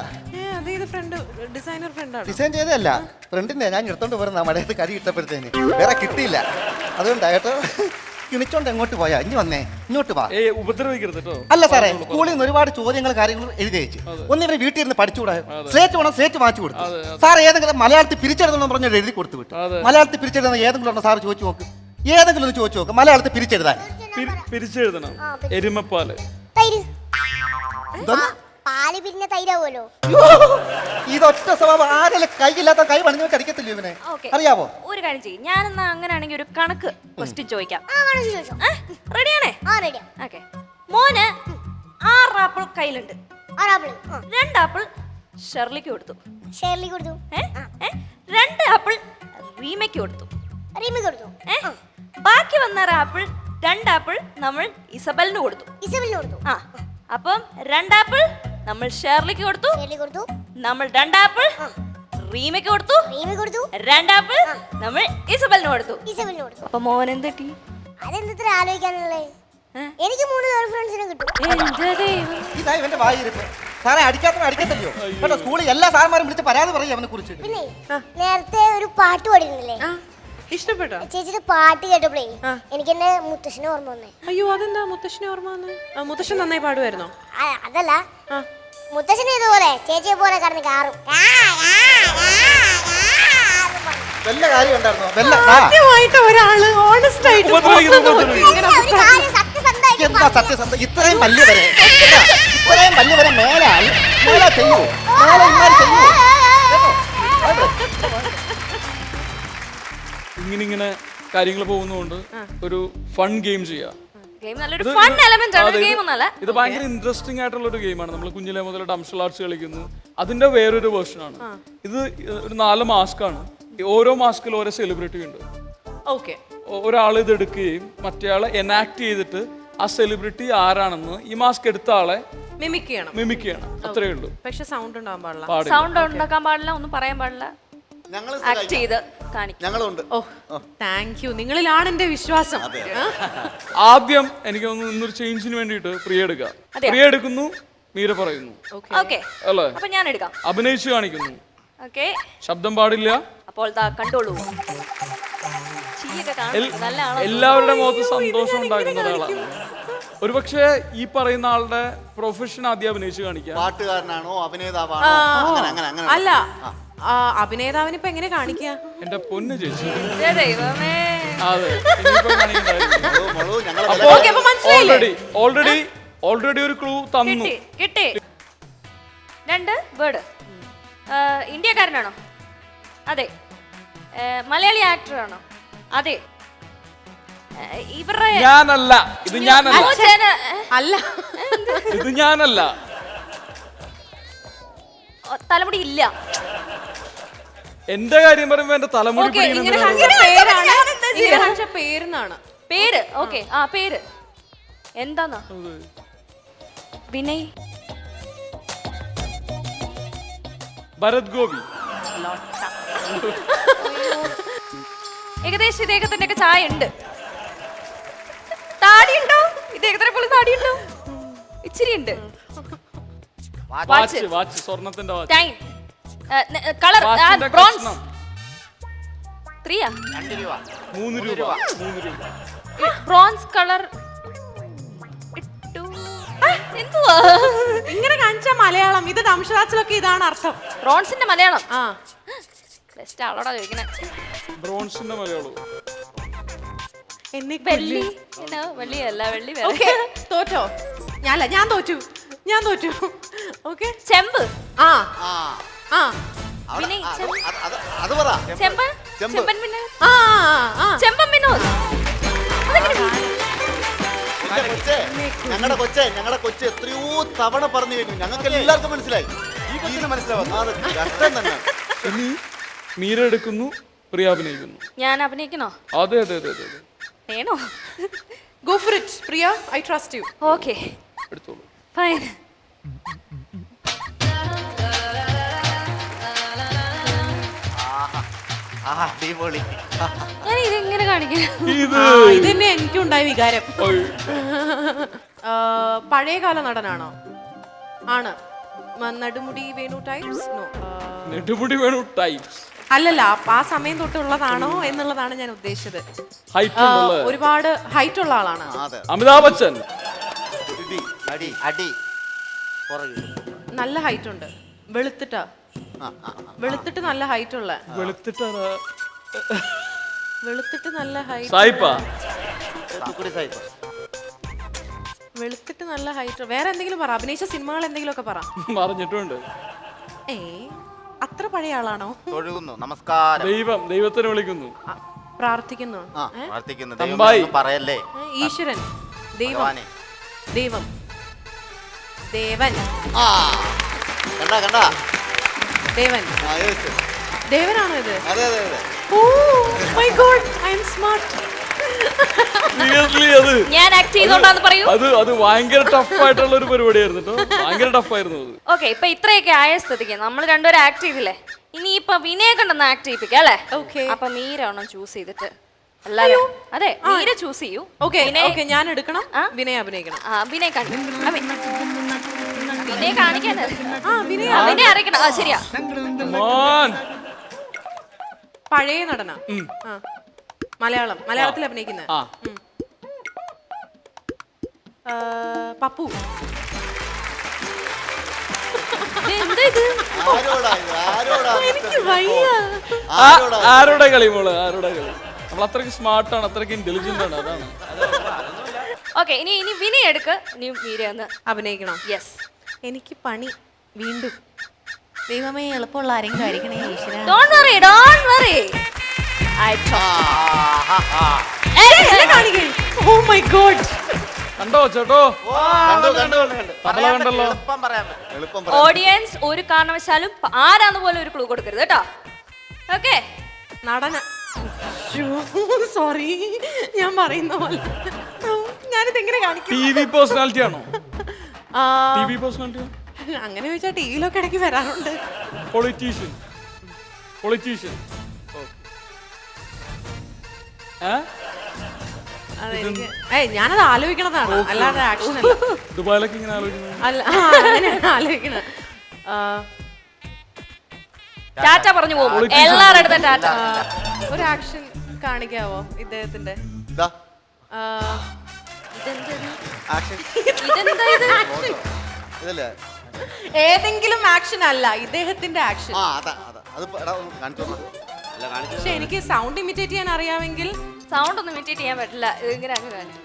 അതെ, ഇത് ഫ്രണ്ട് ഡിസൈനർ ഫ്രണ്ടാണ്. ഡിസൈൻ ചെയ്തതല്ല, ഫ്രണ്ടിന്റെ. ഞാൻ എടുത്തോണ്ട് പോരുന്ന മഴയത്ത് കരി ഇട്ടപ്പോഴത്തേന് വേറെ കിട്ടിയില്ല, അതുകൊണ്ടാ കേട്ടോ. കിണിച്ചോണ്ട് എങ്ങോട്ട് പോയാ? ഇനി വന്നേ, ഇങ്ങോട്ട് വാ. ഉപദ്രവിക്കരുത് കേട്ടോ. അല്ല സാറേ, സ്കൂളിൽ നിന്ന് ഒരുപാട് ചോദ്യങ്ങൾ കാര്യങ്ങൾ എഴുതി അയച്ചു. ഒന്നിവരെ വീട്ടിൽ ഇരുന്ന് പഠിച്ചുകൂടാ? സ്ലേറ്റ് വേണം, സ്ലേറ്റ് വാങ്ങിച്ചു കൊടുത്തു. സാർ ഏതെങ്കിലും മലയാളത്തിൽ പിരിച്ചെഴുതണം പറഞ്ഞ എഴുതി കൊടുത്തു വിട്ടു. മലയാളത്തിൽ പിരിച്ചെഴുതുന്ന ഏതെങ്കിലും ഉണ്ടോ സാർ? ചോദിച്ചു നോക്ക്, ഏതെങ്കിലും ഒന്ന് ചോദിച്ചു നോക്ക് മലയാളത്തിൽ പിരിച്ചെഴുതാൻ. പിരിച്ചെഴുതണം. എരുമപ്പാല്. പാല് പിന്നെ തൈരാവുമല്ലോ. ഇതൊറ്റ സ്വഭാവം. ആരെല്ലാം കൈയില്ലാത്ത കൈ പണിഞ്ഞു വെച്ച് അടിക്കത്തില്ല ഇവനെ, Okay. അറിയാവോ? ഒരു കാര്യം ചെയ്യും, ഞാനെന്നാ അങ്ങനെയാണെങ്കിൽ ഒരു കണക്ക് ക്വസ്റ്റ്യൻ ചോദിക്കാം. റെഡിയാണേ? ഓക്കെ. മോന് 6 ആപ്പിൾ കയ്യിലുണ്ട്. 2 ആപ്പിൾ ഷെർലിക്ക് കൊടുത്തു. ഷേർലി കൊടുത്തു. 2 ആപ്പിൾ റീമയ്ക്ക് കൊടുത്തു. ബാക്കി വന്ന ആപ്പിൾ 2 ആപ്പിൾ നമ്മൾ ഇസബലിന് കൊടുത്തു. ആ, അപ്പം 2 ആപ്പിൾ നമ്മൾ ഷെർലിക്ക് കൊടുത്തു. നമ്മൾ 2 ആപ്പിൾ റീമയ്ക്ക് കൊടുത്തു. 2 ആപ്പിൾ നമ്മൾ ഇസബലിന് കൊടുത്തു. അപ്പൊ മോൻ എന്തെട്ടി? അതെന്ത്ര ആലോചിക്കാനുള്ളേ? എനിക്ക് 3 ഗേൾ ഫ്രണ്ട്സിനെ കിട്ടും. എന്റെ ദൈവം. ഇതാ ഇവന്റെ വായിരിപ്പ്. സാറേ അടിക്കാത്തവൻ അടിക്കത്തില്ലയോ കേട്ടോ. സ്കൂളിൽ എല്ലാ സാറന്മാരും വിളിച്ച് പരാതി പറയും അവനെ കുറിച്ച്. പിന്നെ നേരത്തെ ഒരു പാട്ട് പാടിയിരുന്നില്ലേ? ഇഷ്ടപ്പെട്ടോ? ചേച്ചിയുടെ പാട്ട് കേട്ടപ്പോഴേ എനിക്ക് എന്റെ മുത്തശ്ശനെ ഓർമ്മ വന്നേ. അയ്യോ, അതെന്താ മുത്തശ്ശനെ ഓർമ്മ വന്നേ? മുത്തശ്ശൻ നന്നായി പാടുമായിരുന്നോ? അതല്ല, മുത്തശ്ശനെ ഇതുപോലെ ചേച്ചിയെ പോലെ കടന്ന് കാറും. വല്ല കാര്യം ഉണ്ടായിരുന്നോ? വല്ല ആദ്യമായിട്ട് ഒരാള് ഓണസ്റ്റ് ആയിട്ട് എന്താ സത്യസന്ധ? ഇത്രയും വലിയ വരെ ഇത്രയും വലിയ വരെ മേലെ ചെയ്യൂ, മേലെ ഇമാര് ചെയ്യൂ. ഇങ്ങനെ കാര്യങ്ങൾ പോകുന്നതുകൊണ്ട് ഒരു ഫൺ ഗെയിം ചെയ്യാം. നല്ലൊരു ഫൺ എലമെന്റ് ആണ്, ഒരു ഗെയിം ഒന്നല്ല. ഇത് ഭയങ്കര ഇൻട്രസ്റ്റിംഗ് ആയിട്ടുള്ള ഒരു ഗെയിമാണ്. നമ്മൾ കുഞ്ഞിലെ മുതൽ ഡംഷൽ ആർട്സ് കളിക്കുന്നു. അതിന്റെ വേറൊരു വേർഷൻ ആണ് ഇത്. ഒരു 4 മാസ്ക് ആണ്. ഓരോ മാസ്കിൽ ഓരോ സെലിബ്രിറ്റി ഉണ്ട്. ഓക്കെ. ഒരാൾ ഇത് എടുക്കുകയും മറ്റേ ആളെ എനാക്ട് ചെയ്തിട്ട് ആ സെലിബ്രിറ്റി ആരാണെന്ന് ഈ മാസ്ക് എടുത്ത ആളെ മിമിക് ചെയ്യണം. അത്രേ ഉള്ളൂ. പക്ഷെ സൗണ്ട് ഉണ്ടാവാൻ പാടില്ല. സൗണ്ട് ഉണ്ടാക്കാൻ പാടില്ല, ഒന്നും പറയാൻ പാടില്ല. ആക്ട് ചെയ്ത് കാണിക്കും. ഞങ്ങളുണ്ട്. ഓ താങ്ക് യു, നിങ്ങളിലാണ് എന്റെ വിശ്വാസം. ആദ്യം എനിക്ക് ഇന്നൊരു ചേഞ്ചിന് വേണ്ടിയിട്ട് പ്രിയ എടുക്കാം. പ്രിയ എടുക്കുന്നു, മീര പറയുന്നു. ഓക്കെ, അല്ലേ? അപ്പൊ ഞാൻ എടുക്കാം. അഭിനയിച്ച് കാണിക്കുന്നു. ഓക്കെ, ശബ്ദം പാടില്ല. അപ്പോൾ കണ്ടോളൂ. എല്ലാവരുടെ മുഖത്ത് സന്തോഷം ഉണ്ടാക്കുന്ന ഒരാളാണ്. ഒരുപക്ഷെ ഈ പറയുന്ന ആളുടെ പ്രൊഫഷൻ ആദ്യം അഭിനയിച്ച് കാണിക്കാം. പാട്ടുകാരനാണോ അഭിനേതാവാണോ? അല്ല, അഭിനേതാവിന് ഇപ്പൊ എങ്ങനെ കാണിക്കുക? എന്റെ പൊന്ന് ചേച്ചി, ദൈവമേ. അതെ, ഓൾറെഡി ഒരു ക്ലൂ തന്നു. കിട്ടി. 2 വേർഡ്. ഇന്ത്യക്കാരനാണോ? അതെ. മലയാളി ആക്ടർ ആണോ? അതെ. ഇവരുടെ ഞാനല്ല, ഇത് ഞാനല്ല, അല്ല ഇത് ഞാനല്ല. തലമുടി ഇല്ല. എന്റെ കാര്യം പറയുമ്പോ എന്റെ തലമുടി പേരെന്നാണ്. പേര്. ഓക്കെ, ആ പേര് എന്താന്നാ? വിനയ്. ഭരത് ഗോപി. ഏകദേശം ഇദ്ദേഹത്തിന്റെ ഒക്കെ ചായ ഉണ്ട്. താടിയുണ്ടോ? ഇദ്ദേഹത്തിനെ പോലെ താടിയുണ്ടോ? ഇച്ചിരി ഉണ്ട്. വാച്ച്, സ്വർണത്തിന്റെ വാച്ച്. Time, colour bronze. 3 3 രൂപ. Bronze colour. എന്തുവാ ഇങ്ങനെ കാണിച്ച മലയാളം ഇത് തമിഴ്നാട്ടിലൊക്കെ ഇതാണ് അർത്ഥം. റോൺസിന്റെ മലയാളം ആ ബെസ്റ്റ് ആളോടാ ചോദിക്കണേ. ബ്രോൺസിന്റെ മലയാളം. വെള്ളി വെള്ളിയല്ല വെള്ളി വേറെ. ഓക്കെ തോറ്റോ? ഞാൻ തോറ്റു. ഓക്കെ ചെമ്പ്. ആ ആ ആ അവിടെ- പിന്നെ ആ, ചെമ്പ്. അത് പറ. ചെമ്പൻ ചെമ്പ്. ചെമ്പൻ പിന്നെ ആ ആ ചെമ്പൻ വിനോദ്. ഞങ്ങളുടെ കൊച്ചെ എത്രയോ തവണ പറഞ്ഞു കഴിഞ്ഞു. ഞങ്ങൾക്ക് എല്ലാവർക്കും മനസ്സിലായി. ഈ കൊച്ചിന് മനസ്സിലാവും. കഷ്ടം തന്നെ. ഇനി മീര എടുക്കുന്നു, പ്രിയ അഭിനയിക്കുന്നു. ഞാൻ അഭിനയിക്കണോ? അതെ അതെ അതെ അതെ. വേണോ? Go for it Priya, I trust you. Okay എടുത്തോളൂ. ഫൈൻ. അടിപൊളി. ഞാൻ ഇതെങ്ങനെ കാണിക്കാം? ഇത് തന്നെ എനിക്കും ഉണ്ടായ വികാരം. പഴയകാല നടനാണോ? ആണ്. Nedumudi Venu types? No. Nedumudi Venu types അല്ലല്ല, ആ സമയം തൊട്ടുള്ളതാണോ എന്നുള്ളതാണ് ഞാൻ ഉദ്ദേശിച്ചത്. ഹൈറ്റ് ഉള്ള ഒരുപാട് ഹൈറ്റ് ഉള്ള ആളാണ്. അമിതാഭ് ബച്ചൻ. അടി നല്ല ഹൈറ്റ് ഉണ്ട്. വെളുത്തിട്ട് നല്ല ഹൈറ്റ് ഉള്ള. വെളുത്തിട്ട് നല്ല ഹൈറ്റ്. സായിപ്പാ. വെളുത്തിട്ട് നല്ല ഹൈറ്റ്. വേറെ എന്തെങ്കിലും പറ. അഭിനയിച്ച സിനിമകൾ എന്തെങ്കിലും ഒക്കെ പറ. പറഞ്ഞിട്ടുണ്ട്. അത്ര പഴയ ആളാണോ? തൊഴുകുന്നു. നമസ്കാരം. ദൈവത്തിനെ വിളിക്കുന്നു. പ്രാർത്ഥിക്കുന്നു. തമ്പായി. പറയല്ലേ. ഈശ്വരൻ. ദൈവം. ദേവൻ. കണ്ടാ ദേവൻ. ദേവനാണോ ഇത്? അതെ. Oh my god, I am smart. Seriously അത് ഞാൻ ആക്ട് ചെയ്തോണ്ടാന്ന് പറയൂ. അത് ഭയങ്കര ടഫ് ആയിട്ടുള്ള ഒരു പരിപാടിയായിരുന്നു കേട്ടോ. ഭയങ്കര ടഫായിരുന്നു അത്. ഓക്കെ, ഇപ്പൊ ഇത്രയൊക്കെ ആയ സ്ഥിതിക്ക് നമ്മൾ രണ്ടുപേരും ആക്ട് ചെയ്തില്ലേ, ഇനി ഇപ്പൊ വിനയെ കണ്ടെന്ന് ആക്ട് ചെയ്യിപ്പിക്കാം അല്ലേ? ഓക്കെ. അപ്പൊ മീര ഒന്നും ചൂസ് ചെയ്തിട്ട് എല്ലാരും. അതെ, മീര ചൂസ് ചെയ്യൂ. ഓക്കെ, ഞാൻ എടുക്കണം. വിനയ അഭിനയിക്കണം. വിനയ വിനയ കാണിക്കാൻ വിനയ അറിയിക്കണം. ശരിയാ. പഴയ നടന. മലയാളത്തിൽ അഭിനയിക്കുന്ന. പപ്പു. എനിക്ക് വയ്യ. ആരോടെ കളി മോള്? ആരോടെ കളി? നമ്മൾ അത്രയ്ക്ക് സ്മാർട്ടാണ്, അത്രയ്ക്ക് ഇന്റലിജന്റ് ആണ്. അതാണ്. ഓക്കെ, ഇനി വിനയ എടുക്ക്. ഇനി മീര ഒന്ന് അഭിനയിക്കണം. യെസ്. എനിക്ക് പണി വീണ്ടും. ദൈവമേ, എളുപ്പമുള്ള ആരെങ്കിലും ആയിരിക്കണേ ഈശ്വരാ. Don't worry. Oh my god. കണ്ടോ ചേട്ടോ? കണ്ടല്ലോ. ഓഡിയൻസ് ഒരു കാരണവശാലും ആരാന്ന് പോലെ ഒരു ക്ലൂ കൊടുക്കരുത് കേട്ടോ. ഓക്കെ, നടന. സോറി, ഞാൻ പറയുന്ന പോലെ ഞാനിത് എങ്ങനെ കാണിക്കും? TV പേഴ്സണാലിറ്റി ആണോ? TV പേഴ്സണാലിറ്റി അങ്ങനെ ചോദിച്ചാൽ ടിവിയിലൊക്കെ ഇടയ്ക്ക് വരാറുണ്ട്. പൊളിറ്റീഷ്യൻ. ഞാനത് ആലോചിക്കണതാണ്, അല്ലാതെ ആക്ഷൻ അല്ല. ദുബായിലൊക്കെ ഇങ്ങനെ ആലോചിക്കുന്നത്. അല്ല, അങ്ങനെയാണ് ആലോചിക്കണത്. ടാറ്റ പറഞ്ഞു പോകും എല്ലാവരുടെ അടുത്തും ടാറ്റ. ഒരു ആക്ഷൻ കാണിക്കാവോ ഇദ്ദേഹത്തിന്റെ? ഏതെങ്കിലും ആക്ഷൻ അല്ല, ഇദ്ദേഹത്തിന്റെ ആക്ഷൻ. പക്ഷെ എനിക്ക് സൗണ്ട് ഇമിറ്റേറ്റ് ചെയ്യാൻ അറിയാമെങ്കിൽ. സൗണ്ട് ഒന്നും ഇമിറ്റേറ്റ് ചെയ്യാൻ പറ്റില്ല. ഇങ്ങനെ അങ്ങ് കാണിക്കും.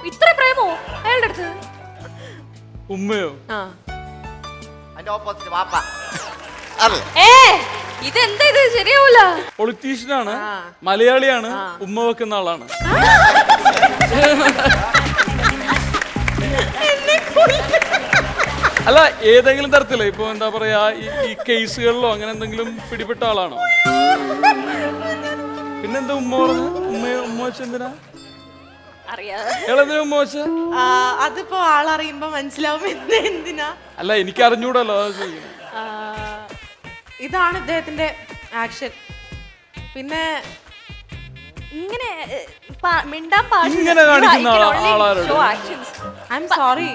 ഇത്ര പ്രേമോ അയാളുടെ അടുത്ത്? ഉമ്മയോ? ഇതെന്താ ഇത്? ശരിയാവൂല. പൊളിറ്റീഷ്യനാണ്, മലയാളിയാണ്, ഉമ്മ വെക്കുന്ന ആളാണ്. അല്ല, ഏതെങ്കിലും തരത്തില് ഇപ്പൊ എന്താ പറയാ, ഈ കേസുകളിലോ അങ്ങനെ എന്തെങ്കിലും പിടിപെട്ട ആളാണോ? പിന്നെന്താ ഉമ്മ പറഞ്ഞു? ഉമ്മ വെച്ചെന്തിനാ? ഉമ്മ വെച്ച? അതിപ്പോ ആളറിയുമ്പോ മനസ്സിലാവും എന്തിനാ. അല്ല, എനിക്ക് അറിഞ്ഞൂടല്ലോ. ഇതാണ് ഇദ്ദേഹത്തിന്റെ ആക്ഷൻ. പിന്നെ ഇങ്ങനെ മിണ്ടാൻ പാടില്ല. ഇങ്ങനെ കാണിക്കുന്ന ആളാരോട്? ഐ ആം സോറി,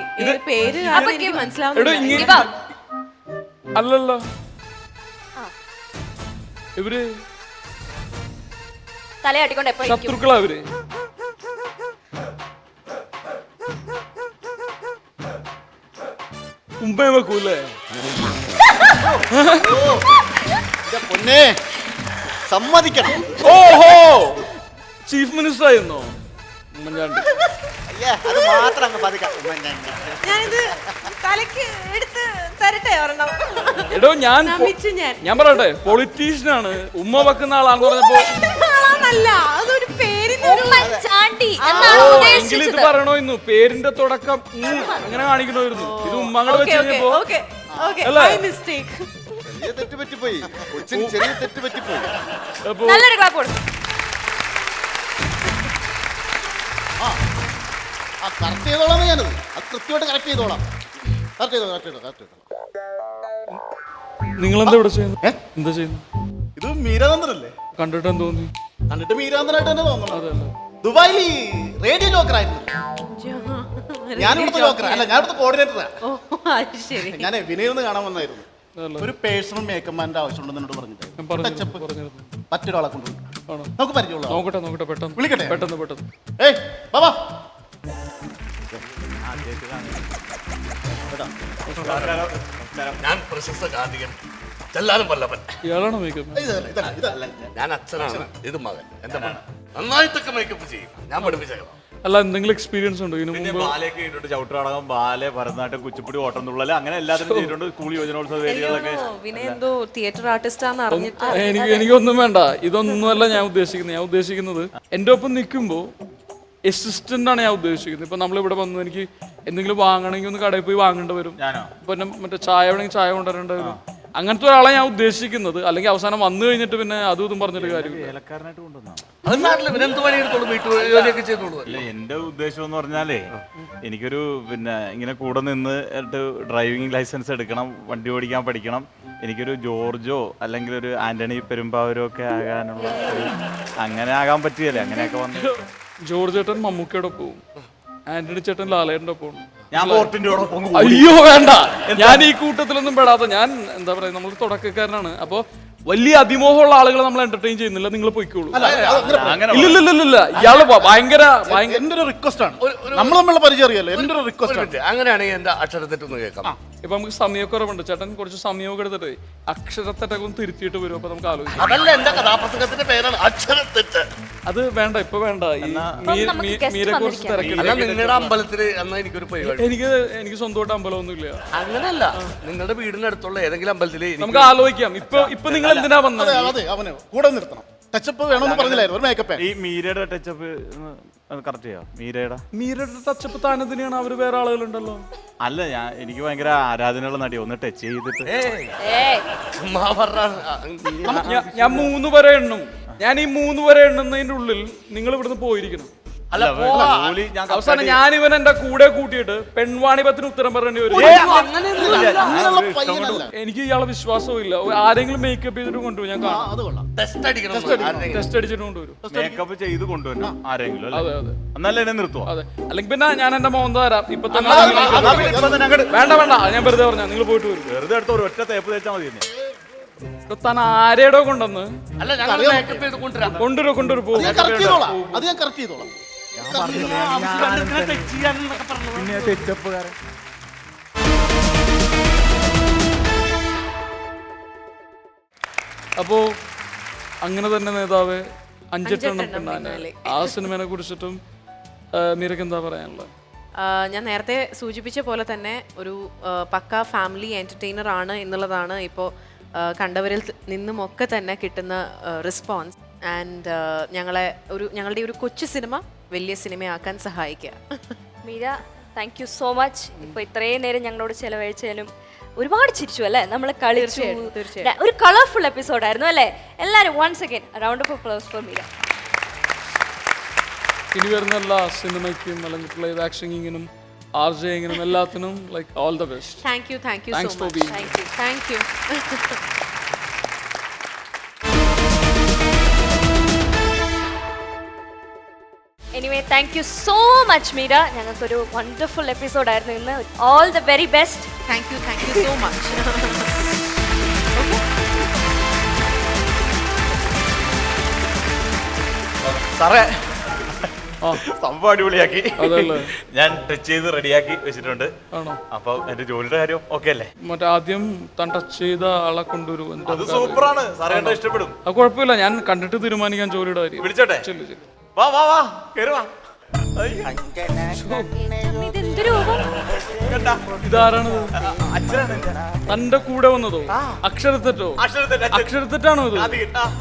പേര് എനിക്ക് മനസ്സിലാവുന്നില്ല. അല്ലല്ലോ, ഇവര് തലയാട്ടിക്കൊണ്ട് എപ്പോഴും ശത്രുക്കളാ അവര്. കുമ്പേ വെക്കൂല്ലേ? പൊന്നെ സമ്മതിക്കണം. ഓഹോ, ചീഫ് മിനിസ്റ്റർ ആയിരുന്നോ ഉമ്മൻചാണ്ടി? അയ്യേ, അത് മാത്രം അങ്ങ് പതുക്കാം. ഉമ്മൻചാണ്ടി. ഞാനിത് തലക്ക് എടുത്ത് തരട്ടെ ഒരെണ്ണം. എടോ ഞാൻ നമിച്ചു ഞാൻ. ഞാൻ പറയട്ടെ, പൊളിറ്റീഷ്യനാണ്, ഉമ്മ വെക്കുന്ന ആളാന്ന് പറഞ്ഞപ്പോ ആളാന്നല്ല, അതൊരു പേരിന് ഉമ്മൻചാണ്ടി ഓ, എന്നാണ് എങ്കിലും ഇത് ഉദ്ദേശിച്ചത്. പറയണോയിരുന്നു, പേരിന്റെ തുടക്കം അങ്ങനെ കാണിക്കണമായിരുന്നു. ഇത് ഉമ്മങ്ങടെ വെച്ച് കഴിഞ്ഞപ്പോ അല്ലേ? ചെറിയ തെറ്റ് പറ്റിപ്പോയി, കൊച്ചിന് ചെറിയ തെറ്റ് പറ്റിപ്പോയി. അപ്പൊ നല്ലൊരു ക്ലാപ്പ് കൊടുക്കും. കറക്റ്റ് ചെയ്തോളാം ഞാനത്. അത് കൃത്യമായിട്ട് കറക്റ്റ് ചെയ്തോളാം. കറക്റ്റ് ചെയ്തോളാം. നിങ്ങളെന്താ ഇവിടെ ചെയ്യുന്നു? എന്താ ചെയ്യുന്നു? ഇത് മീരാനന്ദനല്ലേ? കണ്ടിട്ട് എന്ത് തോന്നി? കണ്ടിട്ട് മീരാനന്ദനായിട്ട് തന്നെ തോന്നണം. അതല്ല, ദുബായിൽ റേഡിയോ ജോക്കർ ആയിരുന്നു. ഞാൻ ഇവിടുത്തെ ജോക്കർ അല്ല, ഞാൻ ഇവിടുത്തെ കോർഡിനേറ്ററാ. ഞാൻ വിനയ് ഒന്ന് കാണാൻ വന്നായിരുന്നു. ഒരു പേഴ്സണൽ മേക്കപ്പ്മാൻ്റെ ആവശ്യമുണ്ടെന്ന് എന്നോട് പറഞ്ഞിട്ടായിരുന്നു. മറ്റൊരാളെ കൊണ്ടുപോയി നമുക്ക് പരിചയമുള്ള നോക്കട്ടെ പെട്ടെന്ന് വിളിക്കട്ടെ? പെട്ടെന്ന് ഏയ് ബാബാ, ഞാൻ പ്രശസ്ത ഗാന്ധികൻ ചെല്ലാനും വല്ലവൻ. ഇയാളാണോ മേക്കപ്പ്? ഞാൻ അച്ഛനാണ്, ഇത് മകൻ, എന്റെ മകൻ. നന്നായിട്ടൊക്കെ മേക്കപ്പ് ചെയ്യും, ഞാൻ പഠിപ്പിച്ചേക്കണം. അല്ല, എന്തെങ്കിലും എക്സ്പീരിയൻസ് ഉണ്ടോ ഇതിനു മുമ്പ്? ബാലയൊക്കെ ചെയ്തിട്ടുണ്ട്, ചവിട്ടടക്കം, ബാലെ, ഭരതനാട്യം, കുച്ചിപ്പുടി, ഓട്ടം തുള്ളല്, അങ്ങനെ എല്ലാത്തിനും ചെയ്തിട്ടുണ്ട്. സ്കൂൾ യുവജനോത്സവ വേദികളൊക്കെ. വിനയ് എന്തോ തിയേറ്റർ ആർട്ടിസ്റ്റാന്ന് അറിഞ്ഞിട്ട് എനിക്കൊന്നും വേണ്ട, ഇതൊന്നുമല്ല ഞാൻ ഉദ്ദേശിക്കുന്നത് എൻ്റെ ഒപ്പം നിൽക്കുമ്പോൾ അസിസ്റ്റന്റ് ആണ് ഞാൻ ഉദ്ദേശിക്കുന്നത്. ഇപ്പൊ നമ്മളിവിടെ വന്നു, എനിക്ക് എന്തെങ്കിലും വാങ്ങണമെങ്കിൽ ഒന്ന് കടയിൽ പോയി വാങ്ങേണ്ടി വരും. പിന്നെ മറ്റേ ചായ വേണമെങ്കിൽ ചായ കൊണ്ടുവരേണ്ടി വരും. അങ്ങനത്തെ ഒരാളെ ഞാൻ ഉദ്ദേശിക്കുന്നത്. അല്ലെങ്കിൽ അവസാനം വന്നു കഴിഞ്ഞിട്ട് പിന്നെ അതും ഇതും പറഞ്ഞിട്ട് കാര്യമില്ല. എന്റെ ഉദ്ദേശം എന്ന് പറഞ്ഞാലേ, എനിക്കൊരു ഇങ്ങനെ കൂടെ നിന്ന് ഡ്രൈവിംഗ് ലൈസൻസ് എടുക്കണം, വണ്ടി ഓടിക്കാൻ പഠിക്കണം. എനിക്കൊരു ജോർജോ അല്ലെങ്കിൽ ഒരു ആന്റണി പെരുമ്പാവൂരോ ഒക്കെ ആകാനുള്ള അങ്ങനെ ആകാൻ പറ്റിയല്ലേ? അങ്ങനെയൊക്കെ വന്ന് ജോർജ് ചേട്ടൻ മമ്മൂക്കയുടെ പോവും, ആന്റണി ചേട്ടൻ ലാലേട്ടൻ്റെ ഒപ്പം. ഞാൻ അയ്യോ വേണ്ട, ഞാൻ ഈ കൂട്ടത്തിലൊന്നും പെടാത്ത, ഞാൻ എന്താ പറയാ, നമ്മൾ തുടക്കക്കാരനാണ്. അപ്പൊ വലിയ അതിമോഹമുള്ള ആളുകളെ നമ്മൾ എന്റർടൈൻ ചെയ്യുന്നില്ല, നിങ്ങൾ പോയിക്കോളൂ. ഇല്ല, ഇയാള് ഭയങ്കര എന്റെ ഒരു റിക്വസ്റ്റ് ആണ്. നമ്മൾ തമ്മിലുള്ള പരിചയം അറിയാലോ, എന്റെ ഒരു റിക്വസ്റ്റ് ആണ്. അങ്ങനെയാണെങ്കിൽ എന്റെ അക്ഷരത്തെറ്റൊന്ന് കേൾക്കാം. ഇപ്പൊ നമുക്ക് സമയക്കുറവുണ്ട്, ചേട്ടൻ കുറച്ച് സമയമൊക്കെ എടുത്തിട്ട് അക്ഷരത്തെറ്റൊക്കെ ഒന്ന് തിരുത്തിയിട്ട് വരും. അപ്പൊ നമുക്ക് ആലോചിക്കാം. അതല്ല എന്റെ കഥാപ്രസംഗത്തിന്റെ പേരാണ് അക്ഷരത്തെറ്റ്. അത് വേണ്ട, ഇപ്പൊ വേണ്ട. മീരെ കുറിച്ച് തിരക്കില്ല. നിങ്ങളുടെ അമ്പലത്തില് എന്നാ എനിക്കൊരു പരിപാടി. എനിക്ക് സ്വന്തമായിട്ട് അമ്പലമൊന്നുമില്ല. അങ്ങനല്ല, നിങ്ങളുടെ വീടിന്റെ അടുത്തുള്ള ഏതെങ്കിലും അമ്പലത്തില് നമുക്ക് ആലോചിക്കാം. ഇപ്പൊ നിങ്ങൾ എന്തിനാ വന്നത്? അതെ, അവന് കൂടെ നിർത്തണം. ടച്ചപ്പ് വേണമെന്ന് പറഞ്ഞില്ലായിരുന്നു, ഒരു മേക്കപ്പ്. ഈ മീരയുടെ ടച്ചപ്പ് കറക്റ്റ് ചെയ്യാം. മീരയുടെ ടച്ചപ്പ് താനെന്തിനാണ്? അവര് വേറെ ആളുകളുണ്ടല്ലോ. അല്ല, എനിക്ക് ഭയങ്കര ആരാധനയുള്ള നടി, ഒന്ന് ടച്ച് ചെയ്തിട്ട്. ഞാൻ 3 വരെ എണ്ണും. ഞാൻ ഈ 3 വരെ എണ്ണുന്നതിന്റെ ഉള്ളിൽ നിങ്ങൾ ഇവിടുന്ന് പോയിരിക്കണം. അവസാനം ഞാൻ ഇവൻ എന്റെ കൂടെ കൂട്ടിയിട്ട് പെൺവാണിപത്തിന് ഉത്തരം പറയേണ്ടി വരും. എനിക്ക് ഇയാളെ വിശ്വാസവും ഇല്ല. ആരെങ്കിലും മേക്കപ്പ് ചെയ്തിട്ട് കൊണ്ടുപോയി ഞാൻ കാണാം. ടെസ്റ്റ് അടിച്ചിട്ട് കൊണ്ടുവരും. മേക്കപ്പ് ചെയ്ത് കൊണ്ടുവരണം ആരെങ്കിലും. അതെ അതെ, എന്നാലും എന്നെ നിർത്തുവോ? അതെ. അല്ലെങ്കിൽ പിന്നെ ഞാൻ എന്റെ മോൻ തരാം ഇപ്പൊ തന്നെ. വേണ്ട, ഞാൻ വെറുതെ പറഞ്ഞ, നിങ്ങൾ പോയിട്ട് വരും. വെറുതെ അടുത്ത ഒരു ഒറ്റ തേപ്പ് തേച്ചാൽ മതി. താൻ ആരെയോ കൊണ്ടുവന്ന് കൊണ്ടുവരും പോകും. അത് ഞാൻ കറക്റ്റ് ചെയ്തോളാം. പിന്നെ തെറ്റപ്പുകാരൻ. അപ്പോ അങ്ങനെ തന്നെ നേതാവ് അഞ്ചെട്ടെണ്ണം പിന്നാലെ. ആ സിനിമയെ കുറിച്ചിട്ടും മീരക്ക് എന്താ പറയാനുള്ളത്? ഞാൻ നേരത്തെ സൂചിപ്പിച്ച പോലെ തന്നെ ഒരു പക്ക ഫാമിലി എൻ്റർടൈനർ ആണ് എന്നുള്ളതാണ് ഇപ്പോൾ കണ്ടവരിൽ നിന്നുമൊക്കെ തന്നെ കിട്ടുന്ന റെസ്പോൺസ്. ആൻഡ് ഞങ്ങളുടെ ഒരു കൊച്ചു സിനിമ വലിയ സിനിമയാക്കാൻ സഹായിക്കുക. Meera, thank you so much. ഇപ്പോൾ ഇത്രയും നേരം ഞങ്ങളോട് ചെലവഴിച്ചാലും ഒരുപാട് ചിരിച്ചു അല്ലേ? നമ്മൾ കളിച്ചു. ഒരു കളർഫുൾ എപ്പിസോഡായിരുന്നു അല്ലേ? എല്ലാവരും once again round of applause for Meera. ഇനി വരുന്ന എല്ലാ സിനിമയ്ക്കും അല്ലെങ്കിൽ ലൈവ് ആക്ഷനിങ്ങിനും ആർജയിങ്ങിനും എല്ലാത്തിനും like all the best. Thank you so much. Thank you. Anyway, thank you so much Meera. ഞങ്ങൾക്കൊരു വണ്ടർഫുൾ എപ്പിസോഡായിരുന്നു ഇന്ന്. All the very best. Thank you so much. സാറേ ആ. സംഭവം അടിപൊളിയാക്കി. അതല്ലേ? ഞാൻ ടച്ച് ചെയ്ത് റെഡിയാക്കി വെച്ചിട്ടുണ്ട്. ആണോ? അപ്പൊ എന്റെ ജോലിയുടെ കാര്യം ഓക്കെ അല്ലേ? മറ്റേ ആദ്യം താൻ ടച്ച് ചെയ്ത ആളെ കൊണ്ടുവരൂ. അത് സൂപ്പറാണ് സാറേ, കണ്ടാ ഇഷ്ടപ്പെടും. അത് കുഴപ്പമില്ല, ഞാൻ കണ്ടിട്ട് തീരുമാനിക്കാൻ ജോലിയുടെ കാര്യം. വിളിച്ചോട്ടെ? ചെല്ലു ചെല്ലു. വാ വാ വാ കേറി വാ. ഇതെന്ത് രൂപം? ഇതാരാണത്? അച്ഛനാണ്. തന്റെ കൂടെ വന്നതോ? അക്ഷരത്തെറ്റോ? അക്ഷരത്തെറ്റാണോ ഇത്?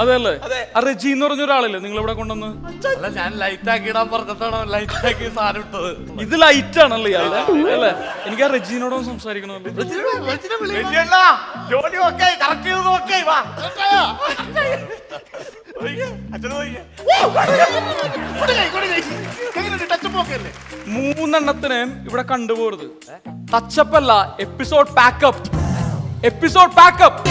അതല്ലേ? ആ റെജി എന്ന് പറഞ്ഞ ഒരാളല്ലേ നിങ്ങൾ ഇവിടെ കൊണ്ടുവന്ന്? അല്ല, ഞാൻ ലൈറ്റ് ആക്കിയിടാൻ പറഞ്ഞിട്ടാണോ ലൈറ്റ് ആക്കി സാധനം ഇട്ടത്? ഇത് ലൈറ്റ് ആണല്ലേ ഇയാളുടെ? അല്ലേ? എനിക്ക് ആ റെജീനോടൊന്ന് സംസാരിക്കണമല്ലോ. ജോലി ഓക്കെ, കറക്റ്റ് ചെയ്തത് ഓക്കെ. വാ മൂന്നെണ്ണത്തിനെ ഇവിടെ കണ്ടുപോകരുത്. ടച്ചപ്പ് അല്ല, എപ്പിസോഡ് പാക്കപ്പ്. Episode pack up.